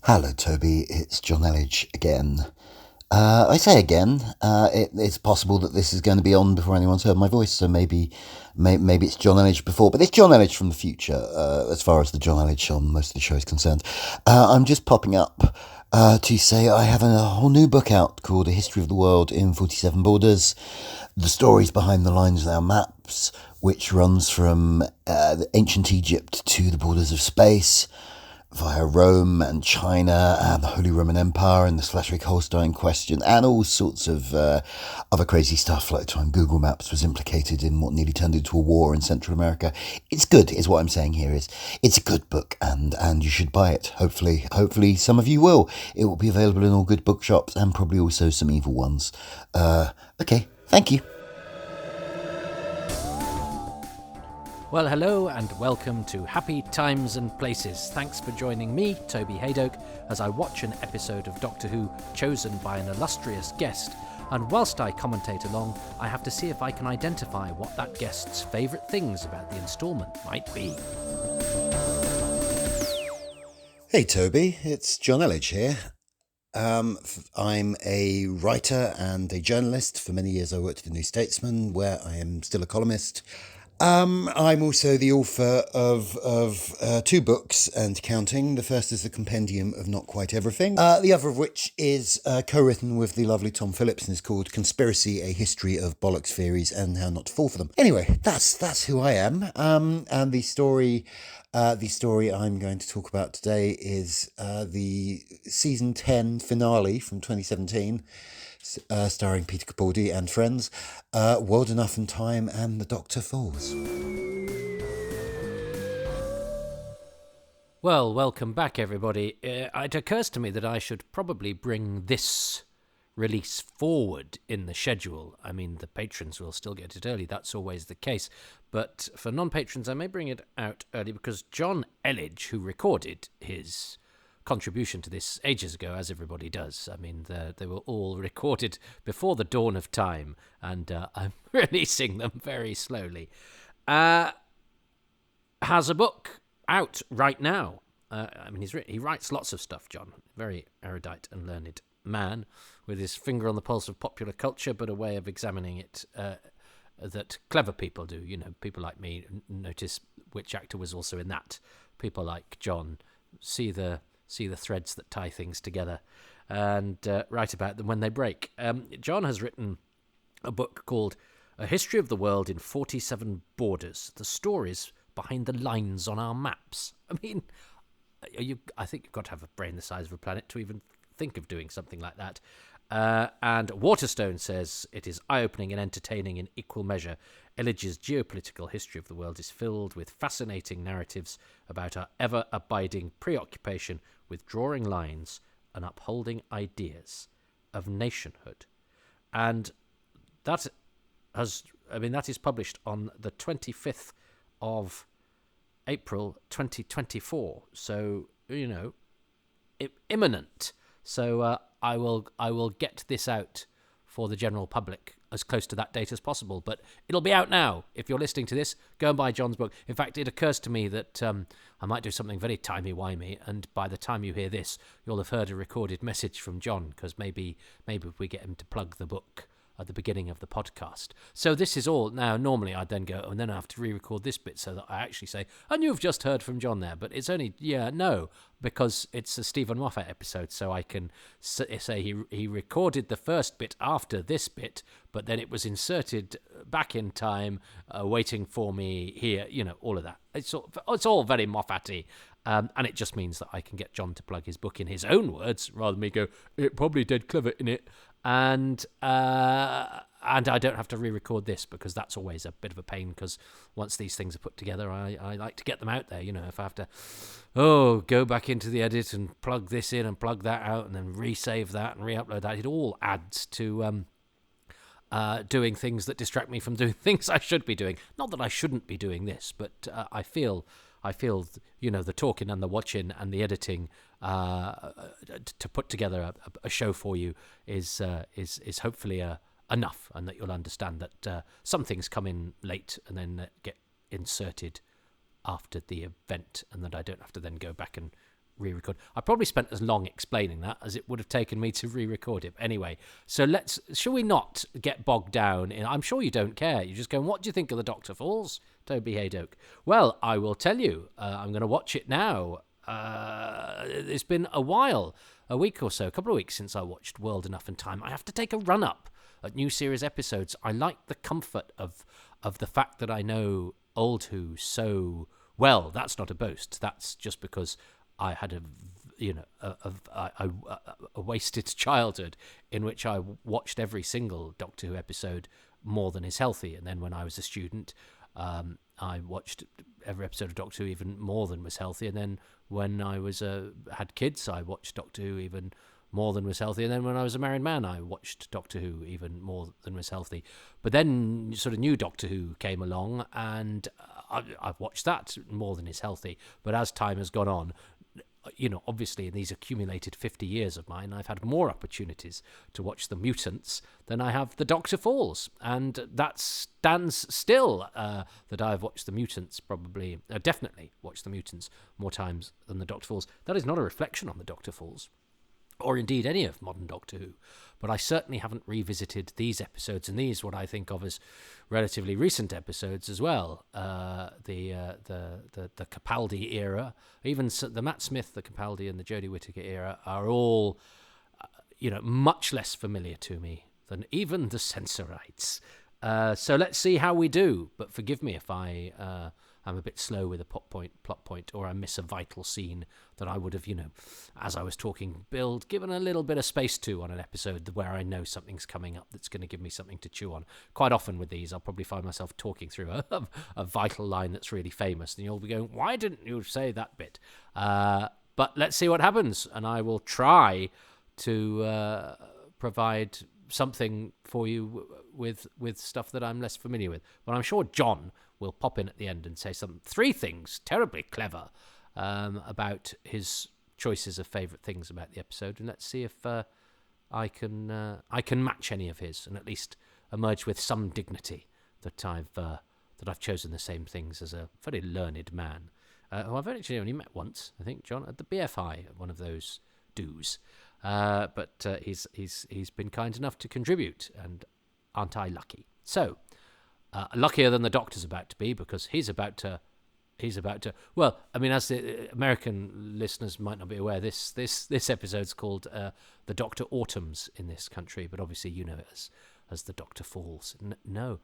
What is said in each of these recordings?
Hello, Toby. It's Jonn Elledge again. I say again. It's possible that this is going to be on before anyone's heard my voice, so maybe it's Jonn Elledge before, but it's Jonn Elledge from the future, as far as the Jonn Elledge on most of the show is concerned. I'm just popping up to say I have a whole new book out called A History of the World in 47 Borders. The stories behind the lines of our maps, which runs from ancient Egypt to the borders of space, via Rome and China and the Holy Roman Empire and the Schleswig-Holstein question and all sorts of other crazy stuff, like the time Google Maps was implicated in what nearly turned into a war in Central America. It's good, is what I'm saying here. It's a good book, and you should buy it. Hopefully some of you will. It will be available in all good bookshops and probably also some evil ones. Okay, thank you. Well, hello and welcome to Happy Times and Places. Thanks for joining me, Toby Haydock, as I watch an episode of Doctor Who chosen by an illustrious guest. And whilst I commentate along, I have to see if I can identify what that guest's favourite things about the instalment might be. Hey Toby, it's Jonn Elledge here. I'm a writer and a journalist. For many years I worked at the New Statesman, where I am still a columnist. I'm also the author of two books and counting. The first is the Compendium of Not Quite Everything. The other of which is co-written with the lovely Tom Phillips and is called Conspiracy: A History of Bollocks Theories and How Not to Fall for Them. Anyway, that's who I am. And the story I'm going to talk about today is the season 10 finale from 2017. Starring Peter Capaldi and friends, World Enough and Time and The Doctor Falls. Well, welcome back, everybody. It occurs to me that I should probably bring this release forward in the schedule. I mean, the patrons will still get it early. That's always the case. But for non-patrons, I may bring it out early because Jonn Elledge, who recorded his contribution to this ages ago, as everybody does. I mean, they were all recorded before the dawn of time, and I'm releasing them very slowly. Has a book out right now. I mean, he writes lots of stuff, John. Very erudite and learned man, with his finger on the pulse of popular culture, but a way of examining it that clever people do. You know, people like me notice which actor was also in that. People like John see the threads that tie things together and write about them when they break. John has written a book called A History of the World in 47 Borders, the stories behind the lines on our maps. I mean, I think you've got to have a brain the size of a planet to even think of doing something like that. And Waterstone says it is eye-opening and entertaining in equal measure. Elledge's geopolitical history of the world is filled with fascinating narratives about our ever-abiding preoccupation with drawing lines and upholding ideas of nationhood. And that is published on the 25th of April 2024. So, you know, imminent. So I will get this out for the general public as close to that date as possible. But it'll be out now. If you're listening to this, go and buy John's book. In fact, it occurs to me that I might do something very timey-wimey, and by the time you hear this, you'll have heard a recorded message from John, because maybe we get him to plug the book at the beginning of the podcast. So this is all. Now, normally I'd then go, and then I have to re-record this bit so that I actually say, and you've just heard from John there, but it's only, no, because it's a Stephen Moffat episode, so I can say he recorded the first bit after this bit, but then it was inserted back in time, waiting for me here, all of that. It's all very Moffat-y. And it just means that I can get John to plug his book in his own words, rather than me go, it probably did clever in it. And I don't have to re-record this, because that's always a bit of a pain, because once these things are put together, I like to get them out there. If I have to go back into the edit and plug this in and plug that out and then resave that and re-upload that, it all adds to doing things that distract me from doing things I should be doing. Not that I shouldn't be doing this, but I feel the talking and the watching and the editing to put together a show for you is hopefully enough, and that you'll understand that some things come in late and then get inserted after the event, and that I don't have to then go back and re-record. I probably spent as long explaining that as it would have taken me to re-record it. Anyway, so shall we not get bogged down in, I'm sure you don't care. You're just going, what do you think of the Doctor Falls, Toby Haydock? Well, I will tell you. I'm going to watch it now. It's been a while, a week or so, a couple of weeks since I watched World Enough and Time. I have to take a run-up at new series episodes. I like the comfort of the fact that I know old Who so well. That's not a boast. That's just because I had a wasted childhood in which I watched every single Doctor Who episode more than is healthy. And then when I was a student, I watched every episode of Doctor Who even more than was healthy. And then when I was had kids, I watched Doctor Who even more than was healthy. And then when I was a married man, I watched Doctor Who even more than was healthy. But then sort of new Doctor Who came along, and I've watched that more than is healthy. But as time has gone on, obviously in these accumulated 50 years of mine, I've had more opportunities to watch The Mutants than I have The Doctor Falls. And that stands still, that I've watched The Mutants definitely watched The Mutants more times than The Doctor Falls. That is not a reflection on The Doctor Falls, or indeed any of modern Doctor Who. But I certainly haven't revisited these episodes, and these what I think of as relatively recent episodes as well. The Capaldi era, even the Matt Smith, the Capaldi, and the Jodie Whittaker era are all, much less familiar to me than even the Censorites. So let's see how we do. But forgive me if I'm a bit slow with a plot point, or I miss a vital scene that I would have, as I was talking, Bill, given a little bit of space to on an episode where I know something's coming up that's going to give me something to chew on. Quite often with these, I'll probably find myself talking through a vital line that's really famous, and you'll be going, why didn't you say that bit? But let's see what happens, and I will try to provide something for you with stuff that I'm less familiar with. But I'm sure John will pop in at the end and say three things terribly clever about his choices of favourite things about the episode, and let's see if I can match any of his, and at least emerge with some dignity that I've chosen the same things as a very learned man who I've actually only met once, I think, John, at the BFI, one of those dues. But he's been kind enough to contribute, and aren't I lucky? So, luckier than the Doctor's about to be, because he's about to. Well, I mean, as the American listeners might not be aware, this episode's called "The Doctor Autumns" in this country, but obviously you know it as "The Doctor Falls." No,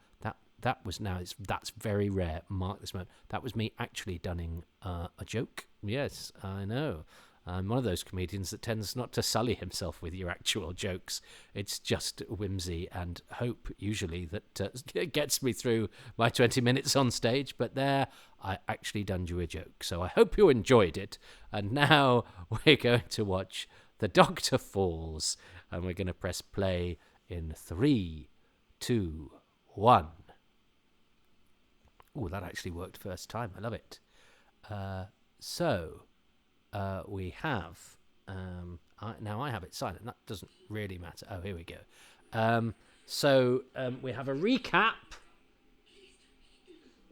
that's very rare. Mark this moment. That was me actually dunning a joke. Yes, I know. I'm one of those comedians that tends not to sully himself with your actual jokes. It's just whimsy and hope, usually, that gets me through my 20 minutes on stage. But there, I actually done you a joke. So I hope you enjoyed it. And now we're going to watch The Doctor Falls. And we're going to press play in 3, 2, 1. Oh, that actually worked first time. I love it. We have, now I have it silent. That doesn't really matter. Oh, here we go. We have a recap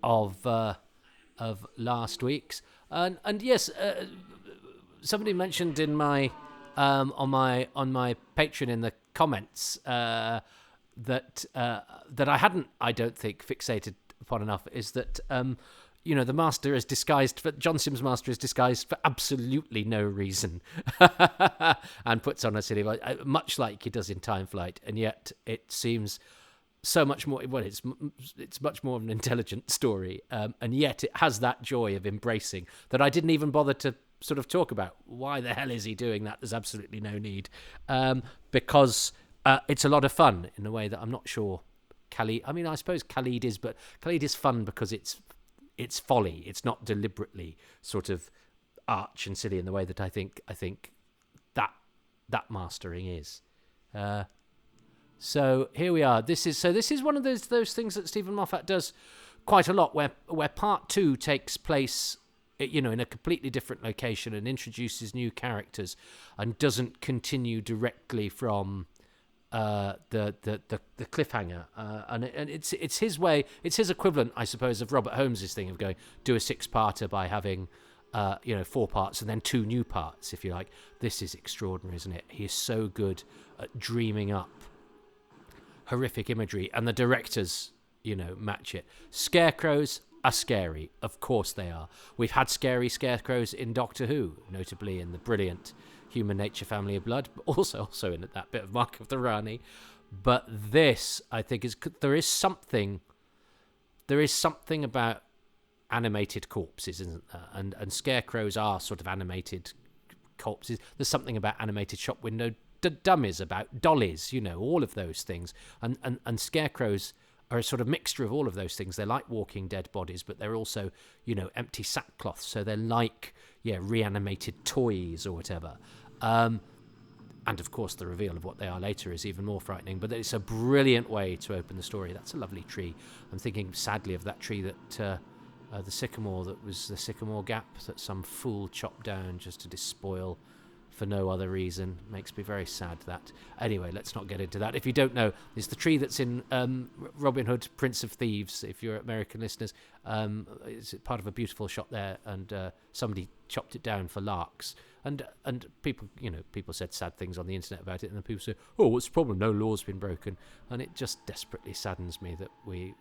of last week's, and yes, somebody mentioned in my on my Patreon in the comments that I hadn't, I don't think, fixated upon enough, is that the Master is disguised John Sims' Master is disguised for absolutely no reason, and puts on a silly voice, much like he does in Time Flight, and yet it seems so much more. Well, it's much more of an intelligent story, and yet it has that joy of embracing that I didn't even bother to sort of talk about. Why the hell is he doing that? There's absolutely no need, because it's a lot of fun in a way that I'm not sure Khalid. I mean, I suppose Khalid is, but Khalid is fun because it's folly. It's not deliberately sort of arch and silly in the way that I think that mastering is. So here we are. This is one of those things that Stephen Moffat does quite a lot, where part 2 takes place, in a completely different location and introduces new characters, and doesn't continue directly from the cliffhanger, and it's his way. It's his equivalent, I suppose, of Robert Holmes's thing of going, do a 6-parter by having 4 parts and then 2 new parts, if you like. This is extraordinary, isn't it? He is so good at dreaming up horrific imagery, and the directors, match it. Scarecrows are scary. Of course they are. We've had scary scarecrows in Doctor Who, notably in the brilliant Human Nature Family of Blood, but also in that bit of Mark of the Rani. But this, I think, there is something about animated corpses, isn't there? And scarecrows are sort of animated corpses. There's something about animated shop window dummies, about dollies, all of those things. And scarecrows are a sort of mixture of all of those things. They're like walking dead bodies, but they're also, empty sackcloth. So they're like, reanimated toys or whatever. And of course, the reveal of what they are later is even more frightening. But it's a brilliant way to open the story. That's a lovely tree. I'm thinking sadly of that tree that the sycamore, that was the sycamore gap that some fool chopped down just to despoil for no other reason. Makes me very sad, that. Anyway, let's not get into that. If you don't know, it's the tree that's in Robin Hood, Prince of Thieves, if you're American listeners. It's part of a beautiful shot there, and somebody chopped it down for larks. And people, people said sad things on the internet about it, and then people say, oh, what's the problem? No law's been broken. And it just desperately saddens me that we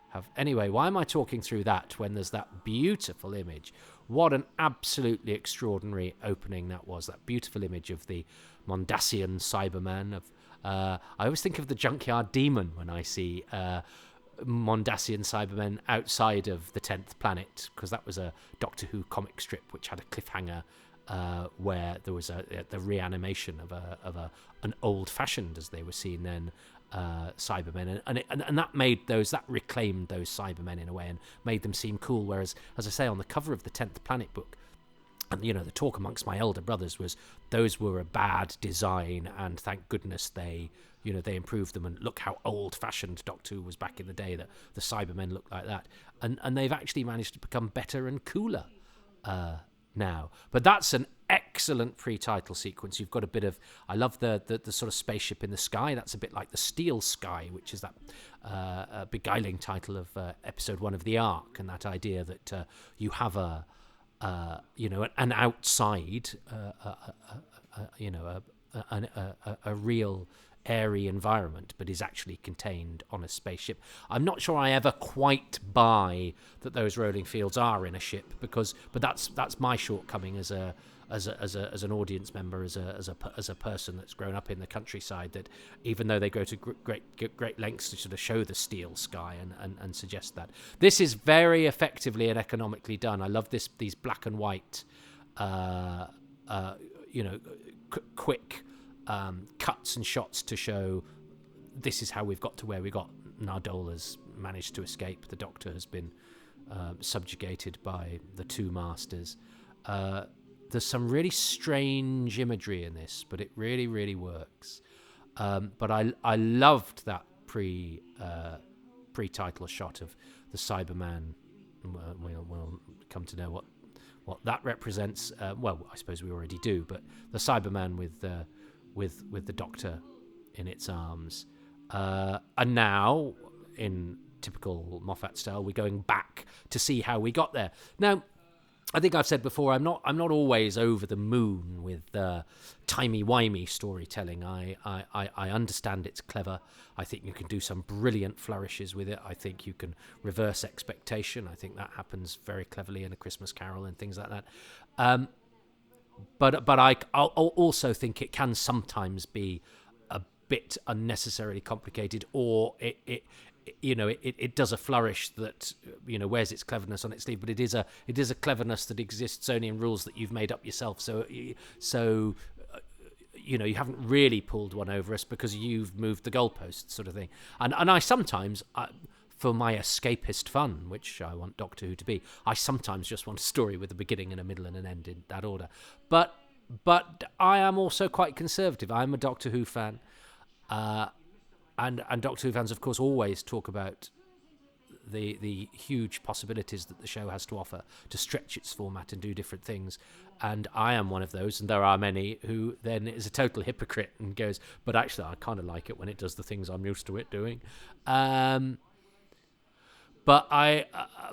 have... Anyway, why am I talking through that when there's that beautiful image? What an absolutely extraordinary opening that was. That beautiful image of the Mondasian Cyberman. I always think of the Junkyard Demon when I see Mondasian Cybermen outside of the 10th Planet, because that was a Doctor Who comic strip which had a cliffhanger where there was the reanimation of an old-fashioned, as they were seen then, Cybermen, and that reclaimed those Cybermen in a way and made them seem cool. Whereas, as I say, on the cover of the 10th Planet book, and the talk amongst my elder brothers was those were a bad design, and thank goodness they improved them, and look how old-fashioned Doctor Who was back in the day, that the Cybermen looked like that, and they've actually managed to become better and cooler now. But that's an excellent pre-title sequence. You've got a bit of... I love the sort of spaceship in the sky. That's a bit like the Steel Sky, which is that beguiling title of episode 1 of The Ark, and that idea that you have an outside, a real airy environment, but is actually contained on a spaceship. I'm not sure I ever quite buy that those rolling fields are in a ship, but that's my shortcoming as an audience member, as a person that's grown up in the countryside, that even though they go to great lengths to sort of show the steel sky and suggest that this is very effectively and economically done. I love these black and white, quick cuts and shots to show this is how we've got to where we got. Nardole has managed to escape. The Doctor has been subjugated by the two masters. There's some really strange imagery in this, but it really, really works. But I loved that pre-title shot of the Cyberman. We'll come to know what that represents. Well, I suppose we already do, but the Cyberman with the Doctor in its arms. And now, in typical Moffat style, we're going back to see how we got there. Now, I think I've said before, I'm not always over the moon with timey-wimey storytelling. I understand it's clever. I think you can do some brilliant flourishes with it. I think you can reverse expectation. I think that happens very cleverly in A Christmas Carol and things like that. But I also think it can sometimes be a bit unnecessarily complicated, or it does a flourish that wears its cleverness on its sleeve, but it is a cleverness that exists only in rules that you've made up yourself. So you haven't really pulled one over us because you've moved the goalposts, sort of thing. And I sometimes, for my escapist fun, which I want Doctor Who to be, I sometimes just want a story with a beginning and a middle and an end in that order. But I am also quite conservative. I'm a Doctor Who fan. And Doctor Who fans, of course, always talk about the huge possibilities that the show has to offer to stretch its format and do different things. And I am one of those, and there are many who then is a total hypocrite and goes, but actually I kind of like it when it does the things I'm used to it doing. But I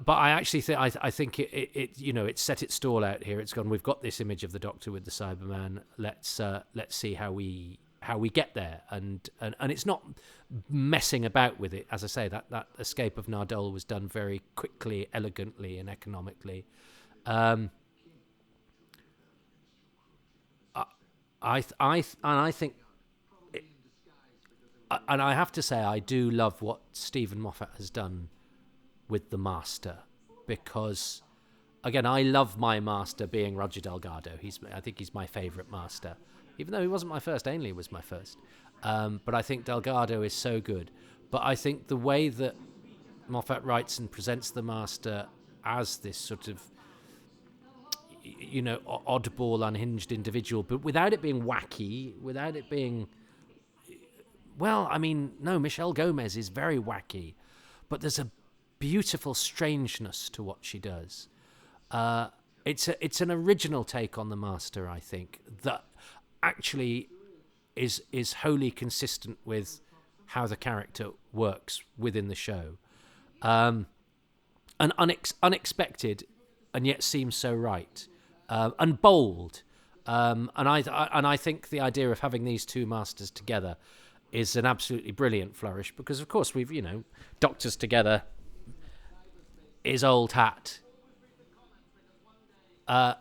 actually think I think it it set its stall out here. It's gone. We've got this image of the Doctor with the Cyberman. Let's see how we get there. And it's not messing about with it. As I say, that escape of Nardole was done very quickly, elegantly, and economically. I think, and I have to say, I do love what Stephen Moffat has done with the Master, because again, I love my Master being Roger Delgado. I think he's my favourite Master, even though he wasn't my first. Ainley was my first, but I think Delgado is so good. But I think the way that Moffat writes and presents the Master as this sort of oddball, unhinged individual, but without it being wacky, without it being, well, I mean, no, Michelle Gomez is very wacky, but there's a beautiful strangeness to what she does. It's an original take on the Master, I think, that actually is wholly consistent with how the character works within the show, and unexpected, and yet seems so right, and bold. And I think the idea of having these two Masters together is an absolutely brilliant flourish, because of course we've Doctors together is old hat. I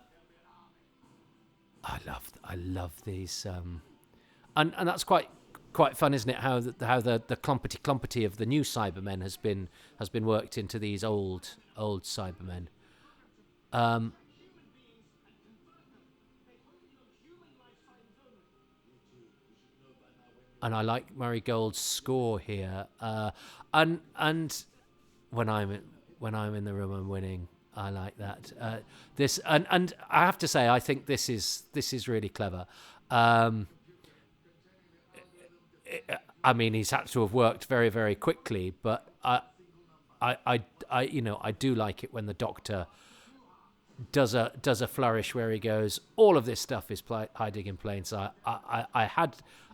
love these, and that's quite fun, isn't it? How the clumpety of the new Cybermen has been worked into these old Cybermen. And I like Murray Gold's score here, and when I'm in the room, I'm winning. I like that. This and I have to say, I think this is really clever. I mean, he's had to have worked very, very quickly, but I do like it when the Doctor does a flourish where he goes, all of this stuff is hiding in plain sight.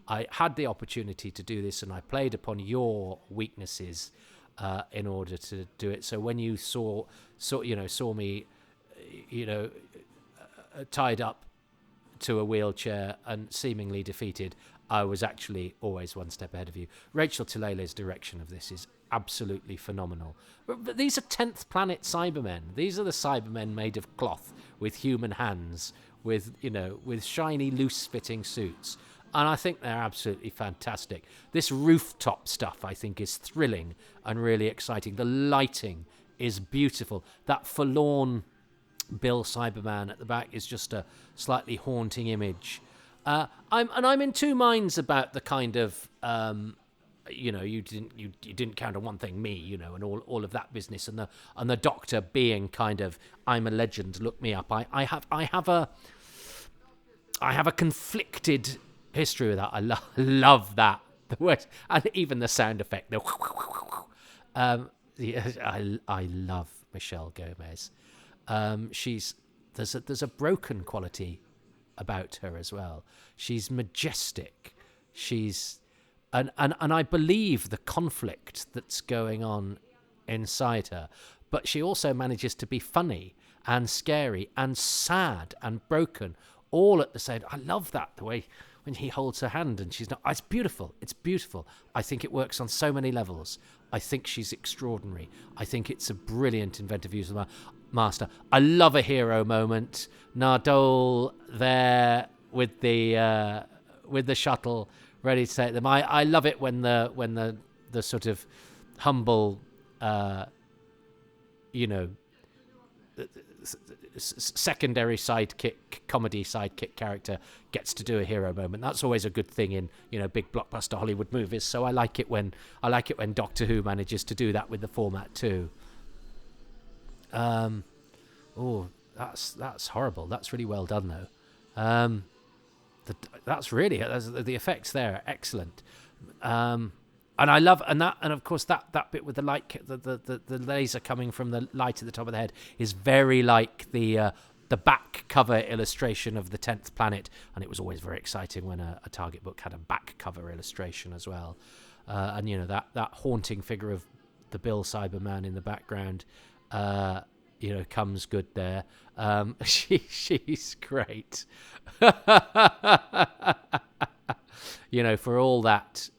I had the opportunity to do this, and I played upon your weaknesses in order to do it. So when you saw me, tied up to a wheelchair and seemingly defeated, I was actually always one step ahead of you. Rachel Talele's direction of this is absolutely phenomenal. But these are 10th planet Cybermen. These are the Cybermen made of cloth with human hands, with shiny, loose-fitting suits. And I think they're absolutely fantastic. This rooftop stuff, I think, is thrilling and really exciting. The lighting is beautiful. That forlorn Bill Cyberman at the back is just a slightly haunting image. I'm in two minds about the kind of you didn't count on one thing, me, and all of that business, and the Doctor being kind of, I'm a legend, look me up. I have a conflicted history with that. I love that. The word, and even the sound effect. I love Michelle Gomez. There's a broken quality about her as well. She's majestic. And I believe the conflict that's going on inside her, but she also manages to be funny and scary and sad and broken all at the same. I love that, the way when he holds her hand and she's not. It's beautiful. It's beautiful. I think it works on so many levels. I think she's extraordinary. I think it's a brilliant inventive use of the Master. I love a hero moment. Nardole there with the shuttle ready to take them. I love it when the sort of humble, secondary comedy sidekick character gets to do a hero moment. That's always a good thing in big blockbuster Hollywood movies. So I like it when Doctor Who manages to do that with the format too. That's horrible. That's really well done though. The effects there are excellent. And I love, and of course that bit with the light, the laser coming from the light at the top of the head is very like the back cover illustration of the 10th Planet, and it was always very exciting when a Target book had a back cover illustration as well. And that haunting figure of the Bill Cyberman in the background, comes good there. She's great. For all that,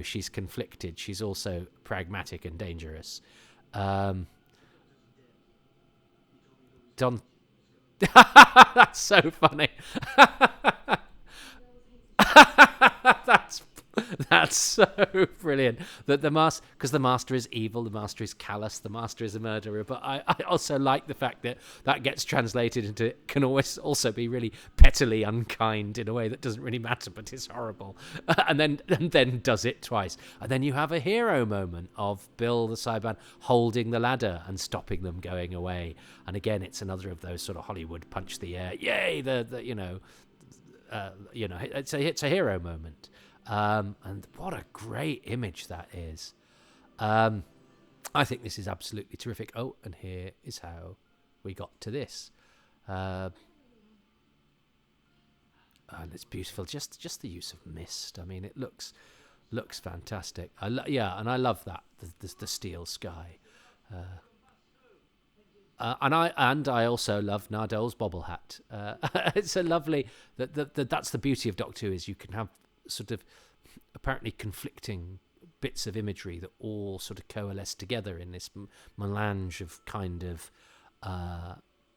she's conflicted. She's also pragmatic and dangerous. Don, that's so funny. That's so brilliant. That because the master is evil, the master is callous, the master is a murderer. But I also like the fact that gets translated into can always also be really pettily unkind in a way that doesn't really matter, but is horrible. And then does it twice. And then you have a hero moment of Bill the Cyberman holding the ladder and stopping them going away. And again, it's another of those sort of Hollywood punch the air. Yay! It's a hero moment. And what a great image that is. I think this is absolutely terrific. Oh, and here is how we got to this. And it's beautiful. Just the use of mist. I mean, it looks fantastic. And I love that the steel sky. And I also love Nardole's bobble hat. It's a lovely that's the beauty of Doctor Who, is you can have sort of apparently conflicting bits of imagery that all sort of coalesce together in this melange of kind of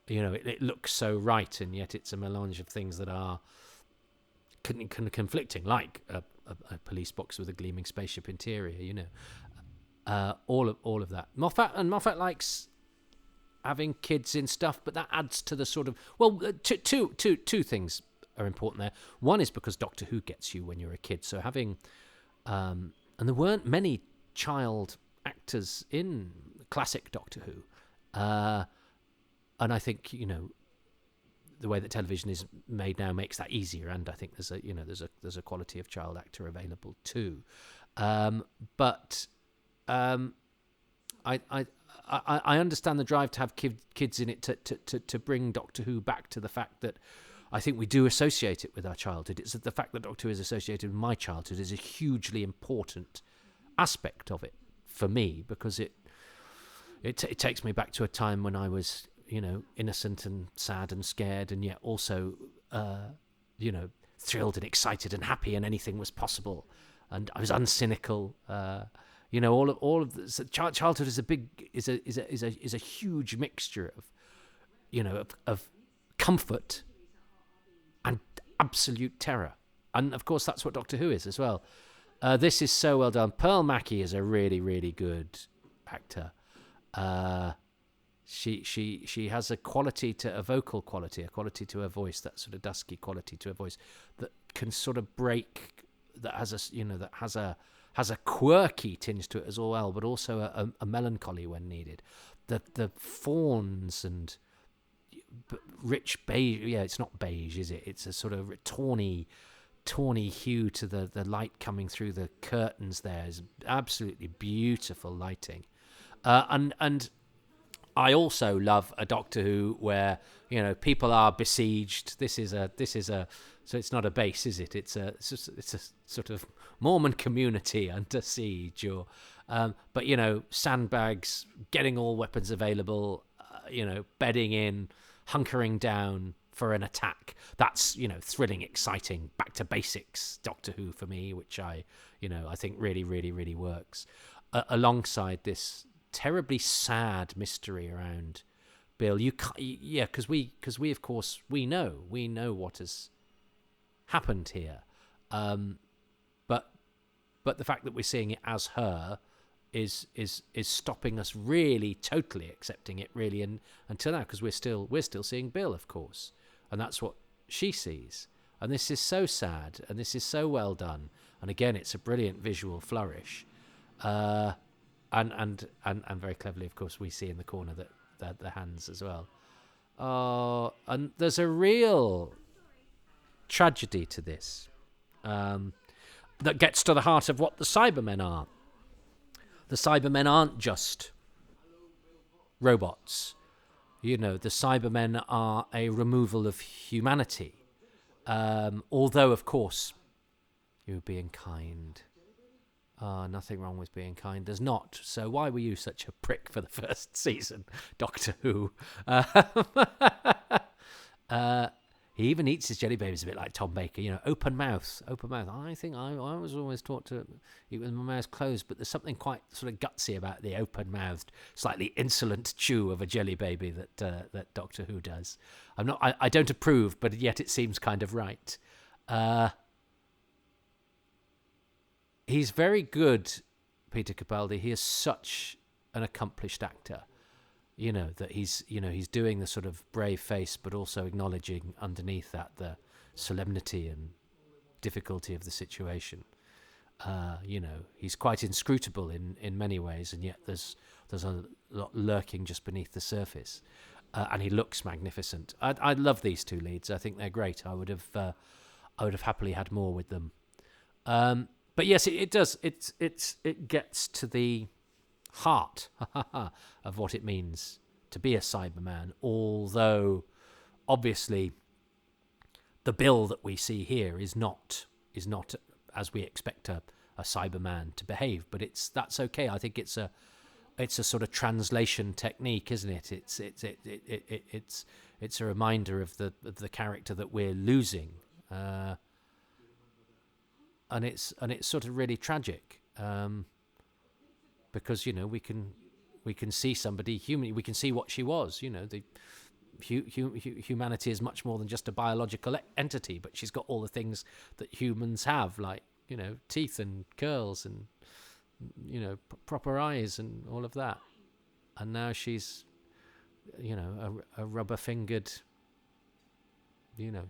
it looks so right, and yet it's a melange of things that are conflicting, like a police box with a gleaming spaceship interior. All of that. Moffat likes having kids in stuff, but that adds to the sort of two things are important there. One is because Doctor Who gets you when you're a kid, so having and there weren't many child actors in classic Doctor Who, and I think the way that television is made now makes that easier, and I think there's a quality of child actor available too, but I understand the drive to have kids in it to bring Doctor Who back to the fact that I think we do associate it with our childhood. It's the fact that Doctor Who is associated with my childhood is a hugely important aspect of it for me, because it takes me back to a time when I was innocent and sad and scared, and yet also thrilled and excited and happy, and anything was possible, and I was uncynical. All of this. Childhood is a huge mixture of comfort and absolute terror, and of course that's what Doctor Who is as well. This is so well done. Pearl Mackie is a really, really good actor. She has a quality to a vocal quality, a quality to her voice, that sort of dusky quality to her voice that can sort of break. That has a quirky tinge to it as well, but also a melancholy when needed. The fawns and rich beige. Yeah, it's not beige, is it? It's a sort of tawny hue to the light coming through the curtains. There is absolutely beautiful lighting, and I also love a Doctor Who where people are besieged. This is a so it's not a base, is it? It's a sort of Mormon community under siege, or but sandbags, getting all weapons available, bedding in, hunkering down for an attack. That's thrilling, exciting, back to basics Doctor Who for me, which I think really, really, really works alongside this terribly sad mystery around Bill. Because we of course we know what has happened here, but the fact that we're seeing it as her is stopping us really totally accepting it really, and until now, because we're still seeing Bill, of course, and that's what she sees. And this is so sad, and this is so well done, and again it's a brilliant visual flourish, and very cleverly, of course, we see in the corner that the hands as well. And there's a real tragedy to this that gets to the heart of what the Cybermen are. The Cybermen aren't just robots. The Cybermen are a removal of humanity. Although, of course, you're being kind Nothing wrong with being kind. There's not. So why were you such a prick for the first season, Doctor Who? Uh, he even eats his jelly babies a bit like Tom Baker, open mouth, open mouth. I think I was always taught to eat with my mouth closed, but there's something quite sort of gutsy about the open-mouthed, slightly insolent chew of a jelly baby that Doctor Who does. I don't approve, but yet it seems kind of right. He's very good, Peter Capaldi. He is such an accomplished actor. That he's doing the sort of brave face, but also acknowledging underneath that the solemnity and difficulty of the situation. He's quite inscrutable in many ways, and yet there's a lot lurking just beneath the surface. And he looks magnificent. I love these two leads. I think they're great. I would have happily had more with them. But yes, it does. It gets to the heart of what it means to be a Cyberman, although obviously the Bill that we see here is not as we expect a Cyberman to behave, but that's okay. I think it's a sort of translation technique, isn't it? It's a reminder of the character that we're losing, and it's sort of really tragic. Because we can see somebody human. We can see what she was. The humanity is much more than just a biological entity, but she's got all the things that humans have, like teeth and curls and proper eyes and all of that. And now she's a rubber-fingered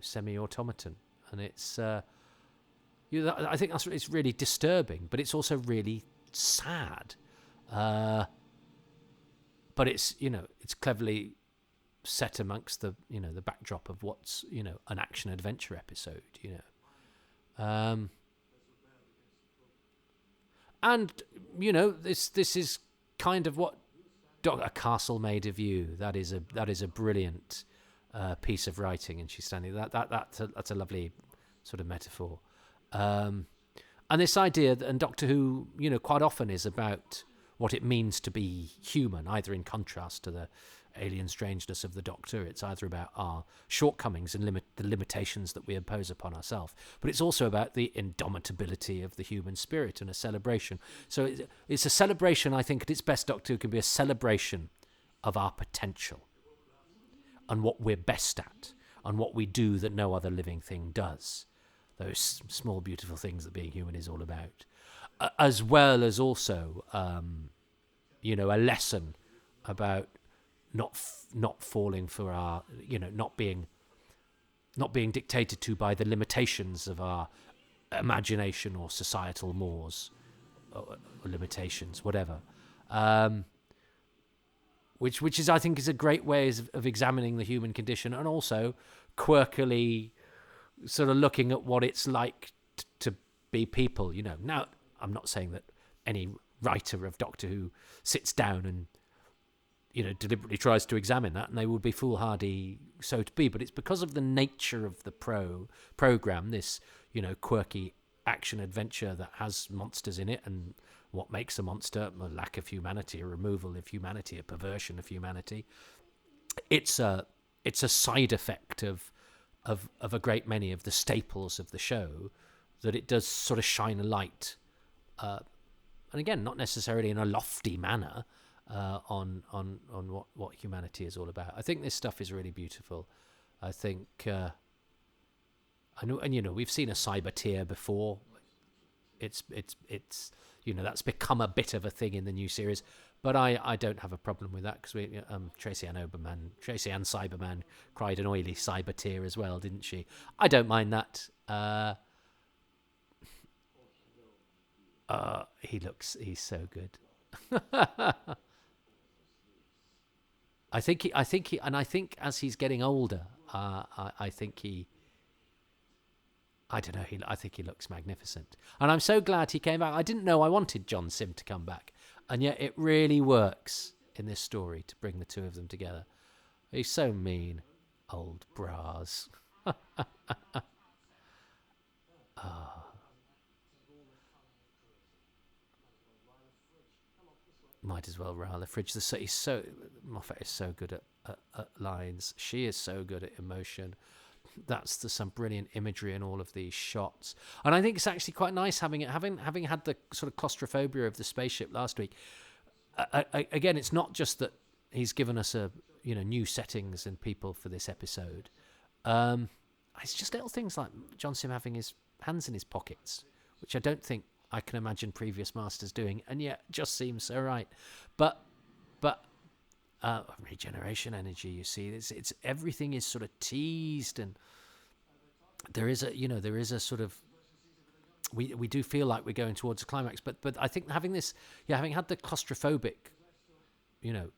semi-automaton, and it's I think it's really disturbing, but it's also really sad. But it's it's cleverly set amongst the the backdrop of what's an action adventure episode, and this is kind of what A Castle Made of You. That is a brilliant piece of writing, and she's standing that's a lovely sort of metaphor. And this idea that, and Doctor Who, quite often is about what it means to be human, either in contrast to the alien strangeness of the Doctor. It's either about our shortcomings and the limitations that we impose upon ourselves, but it's also about the indomitability of the human spirit and a celebration. So it's a celebration, I think, at its best, Doctor Who can be a celebration of our potential and what we're best at and what we do that no other living thing does. Those small, beautiful things that being human is all about. As well as also, a lesson about not falling for our, not being dictated to by the limitations of our imagination or societal mores or limitations, whatever. Which is, I think, is a great way of examining the human condition, and also quirkily sort of looking at what it's like to be people. Now, I'm not saying that any writer of Doctor Who sits down and deliberately tries to examine that, and they would be foolhardy so to be. But it's because of the nature of the program, this quirky action adventure that has monsters in it, and what makes a monster: a lack of humanity, a removal of humanity, a perversion of humanity. It's a side effect of a great many of the staples of the show, that it does sort of shine a light, and again, not necessarily in a lofty manner, on what humanity is all about. I think this stuff is really beautiful. I think I know, and we've seen a cyber tier before. It's that's become a bit of a thing in the new series, but I don't have a problem with that, because Tracy Ann Cyberman cried an oily cyber tear as well, didn't she? I don't mind that. He's so good. I think as he's getting older, I think he looks magnificent, and I'm so glad he came back. I didn't know I wanted John Sim to come back, and yet it really works in this story to bring the two of them together. He's so mean, old bras. Might as well rile the fridge. Moffat is so good at lines. She is so good at emotion. There's some brilliant imagery in all of these shots, and I think it's actually quite nice having had the sort of claustrophobia of the spaceship last week. Again, it's not just that he's given us new settings and people for this episode. It's just little things like John Sim having his hands in his pockets, which I don't think I can imagine previous masters doing, and yet just seems so right. But regeneration energy, you see, it's everything is sort of teased, and there is a sort of we do feel like we're going towards a climax. But I think having had the claustrophobic,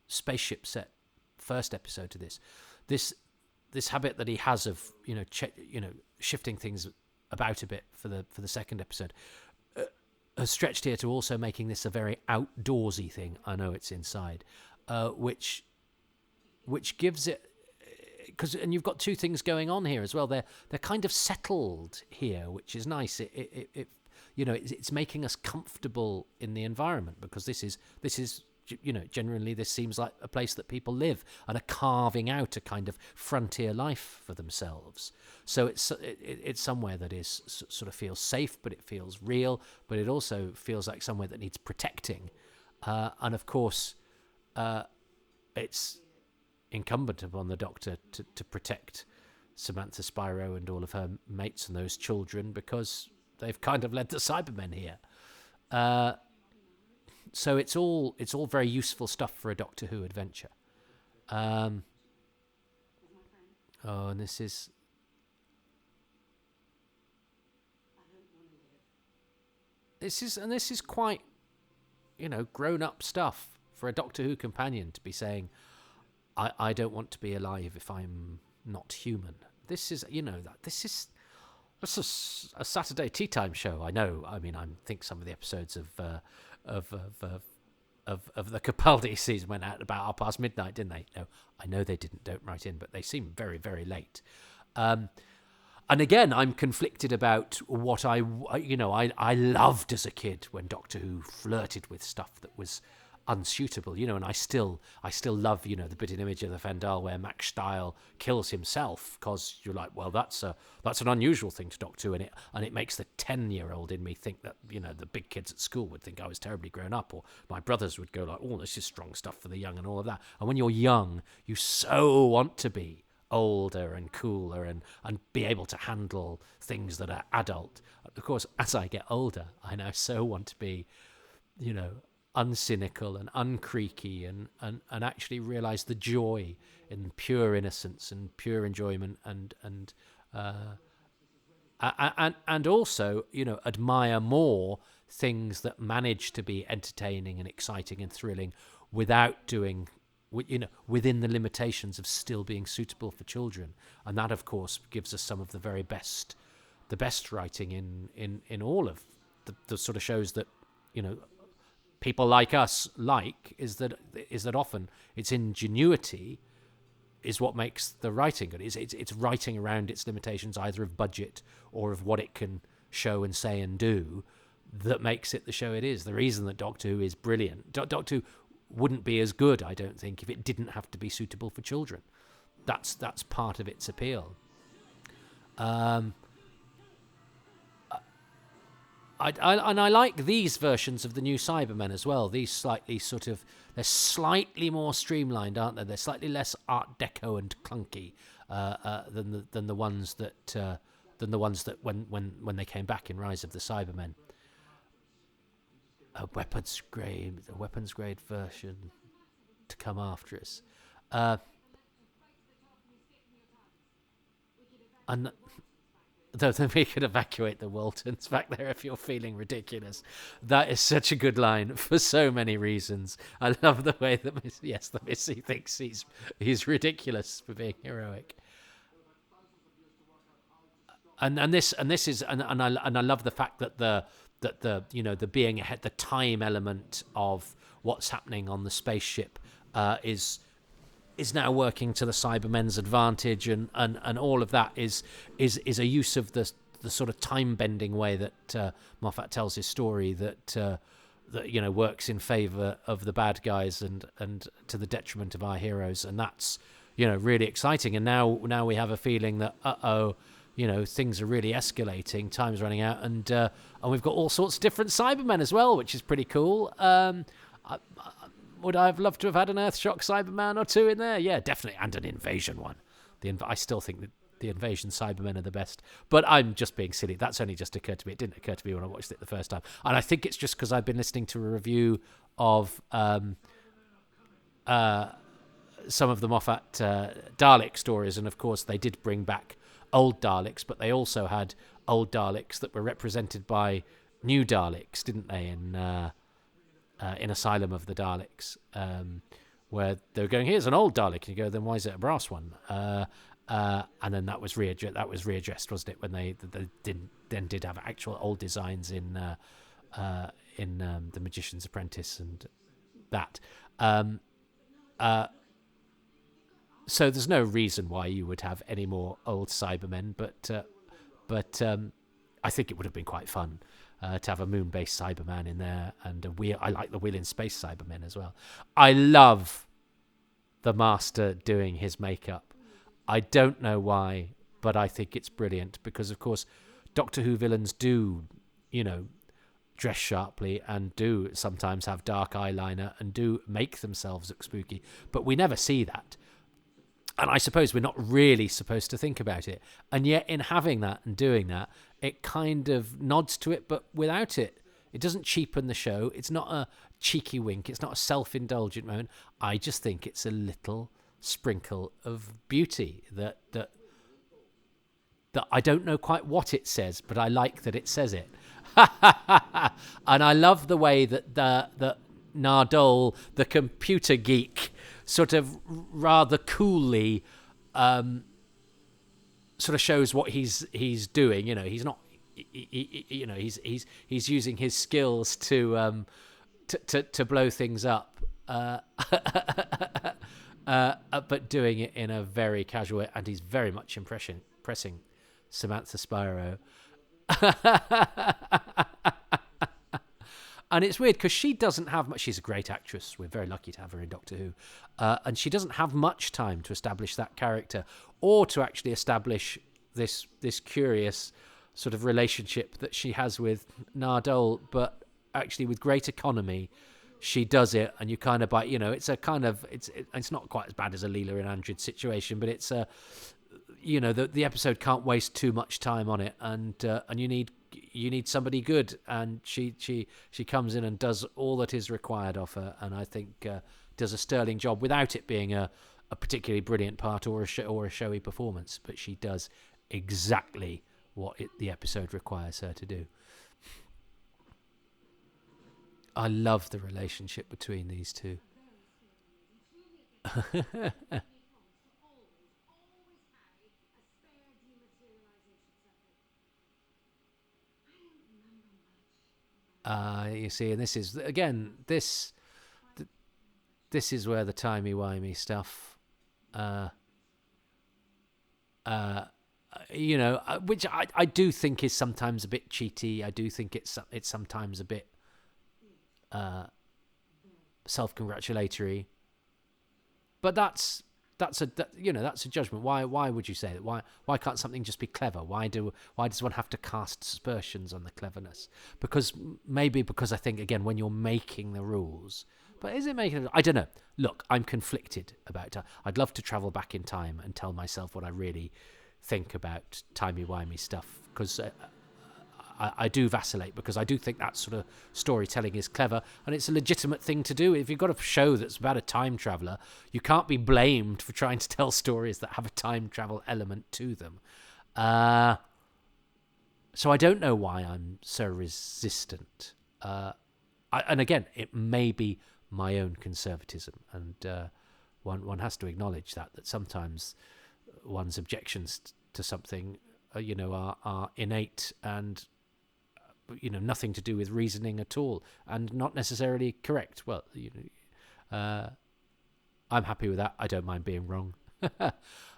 spaceship set first episode to this habit that he has of shifting things about a bit for the second episode has stretched here to also making this a very outdoorsy thing. I know it's inside, which gives it, and you've got two things going on here as well. They're kind of settled here, which is nice. It's making us comfortable in the environment, because this is generally this seems like a place that people live and are carving out a kind of frontier life for themselves. So it's somewhere that is sort of feels safe, but it feels real, but it also feels like somewhere that needs protecting. And of course, it's incumbent upon the Doctor to protect Samantha Spyro and all of her mates and those children, because they've kind of led the Cybermen here. So it's all very useful stuff for a Doctor Who adventure. And this is quite, grown up stuff for a Doctor Who companion to be saying, I don't want to be alive if I'm not human. This is a Saturday tea time show. I know. I mean, I think some of the episodes of the Capaldi season went out about midnight, didn't they? No, I know they didn't. Don't write in, but they seem very, very late. And again, I'm conflicted about what I loved as a kid when Doctor Who flirted with stuff that was unsuitable, and I still love, the bit in Image of the Fendal where Max Style kills himself, because you're like, well, that's an unusual thing to Doctor Who, and it makes the 10-year-old in me think that, the big kids at school would think I was terribly grown up, or my brothers would go like, oh, this is strong stuff for the young and all of that. And when you're young, you so want to be older and cooler and be able to handle things that are adult. Of course, as I get older, I now so want to be, uncynical and uncreaky and actually realize the joy in pure innocence and pure enjoyment and also, admire more things that manage to be entertaining and exciting and thrilling without doing, within the limitations of still being suitable for children. And that, of course, gives us some of the very best, writing in all of the sort of shows that, people like us is that often its ingenuity is what makes the writing good. It's writing around its limitations, either of budget or of what it can show and say and do, that makes it the show it is. The reason that Doctor Who is brilliant. Doctor Who wouldn't be as good, I don't think, if it didn't have to be suitable for children. That's part of its appeal. I like these versions of the new Cybermen as well. These they're slightly more streamlined, aren't they? They're slightly less Art Deco and clunky than the ones that when they came back in Rise of the Cybermen. A weapons grade version to come after us. And though we could evacuate the Waltons back there if you're feeling ridiculous. That is such a good line for so many reasons. I love the way that the Missy thinks he's ridiculous for being heroic. And I love the fact that the being ahead, the time element of what's happening on the spaceship is now working to the Cybermen's advantage, and all of that is a use of the sort of time bending way that Moffat tells his story, that that works in favor of the bad guys and to the detriment of our heroes, and that's really exciting. And now we have a feeling that things are really escalating, time's running out, and we've got all sorts of different Cybermen as well, which is pretty cool. Would I have loved to have had an Earthshock Cyberman or two in there? Yeah, definitely, and an invasion one. I still think that the invasion Cybermen are the best, but I'm just being silly. That's only just occurred to me. It didn't occur to me when I watched it the first time, and I think it's just because I've been listening to a review of some of the Moffat Dalek stories, and of course they did bring back old Daleks, but they also had old Daleks that were represented by new Daleks, didn't they? In Asylum of the Daleks, where they were going, here's an old Dalek, and you go, then why is it a brass one? And then that was readdressed, wasn't it? When they did have actual old designs in The Magician's Apprentice and that. So there's no reason why you would have any more old Cybermen, but I think it would have been quite fun to have a moon-based Cyberman in there, and I like the Wheel in Space Cybermen as well. I love the Master doing his makeup. I don't know why, but I think it's brilliant because, of course, Doctor Who villains do, dress sharply and do sometimes have dark eyeliner and do make themselves look spooky, but we never see that. And I suppose we're not really supposed to think about it. And yet in having that and doing that, it kind of nods to it, but without it. It doesn't cheapen the show. It's not a cheeky wink. It's not a self-indulgent moment. I just think it's a little sprinkle of beauty that I don't know quite what it says, but I like that it says it. And I love the way that the Nardole, the computer geek, sort of rather coolly sort of shows what he's doing. He's not he's using his skills to blow things up, but doing it in a very casual way, and he's very much impressing Samantha Spiro. And it's weird because she doesn't have much. She's a great actress. We're very lucky to have her in Doctor Who. And she doesn't have much time to establish that character or to actually establish this curious sort of relationship that she has with Nardole. But actually with great economy, she does it. And you kind of it's a kind of, it's not quite as bad as a Leela and Andred situation, but it's a, the episode can't waste too much time on it. And you need somebody good, and she comes in and does all that is required of her, and I think does a sterling job without it being a particularly brilliant part or a showy performance. But she does exactly what the episode requires her to do. I love the relationship between these two. You see, and this is again this is where the timey-wimey stuff, which I do think is sometimes a bit cheaty. I do think it's sometimes a bit self-congratulatory, but that's a judgment. Why would you say that? Why can't something just be clever? Why does one have to cast aspersions on the cleverness? Because I think, again, when you're making the rules, but is it making? I don't know. Look, I'm conflicted about it. I'd love to travel back in time and tell myself what I really think about timey-wimey stuff, because I do vacillate, because I do think that sort of storytelling is clever and it's a legitimate thing to do. If you've got a show that's about a time traveller, you can't be blamed for trying to tell stories that have a time travel element to them. So I don't know why I'm so resistant. And again, it may be my own conservatism, and one has to acknowledge that sometimes one's objections to something are innate and nothing to do with reasoning at all, and not necessarily correct. Well, I'm happy with that. I don't mind being wrong.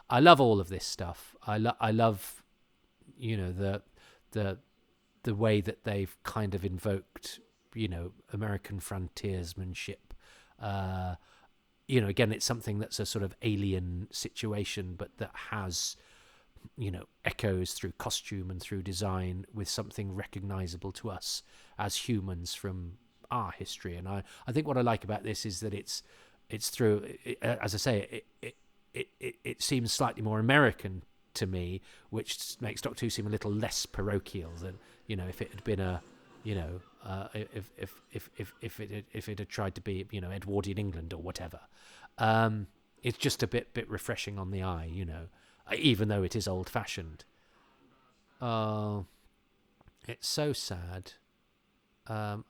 I love all of this stuff. I love, the way that they've kind of invoked American frontiersmanship. Again, it's something that's a sort of alien situation, but that has, echoes through costume and through design with something recognizable to us as humans from our history. And I think what I like about this is that it's through, as I say, it seems slightly more American to me, which makes Doctor Who seem a little less parochial than, if it had been a, if it had tried to be, Edwardian England or whatever. It's just a bit refreshing on the eye, even though it is old fashioned. Oh, it's so sad. And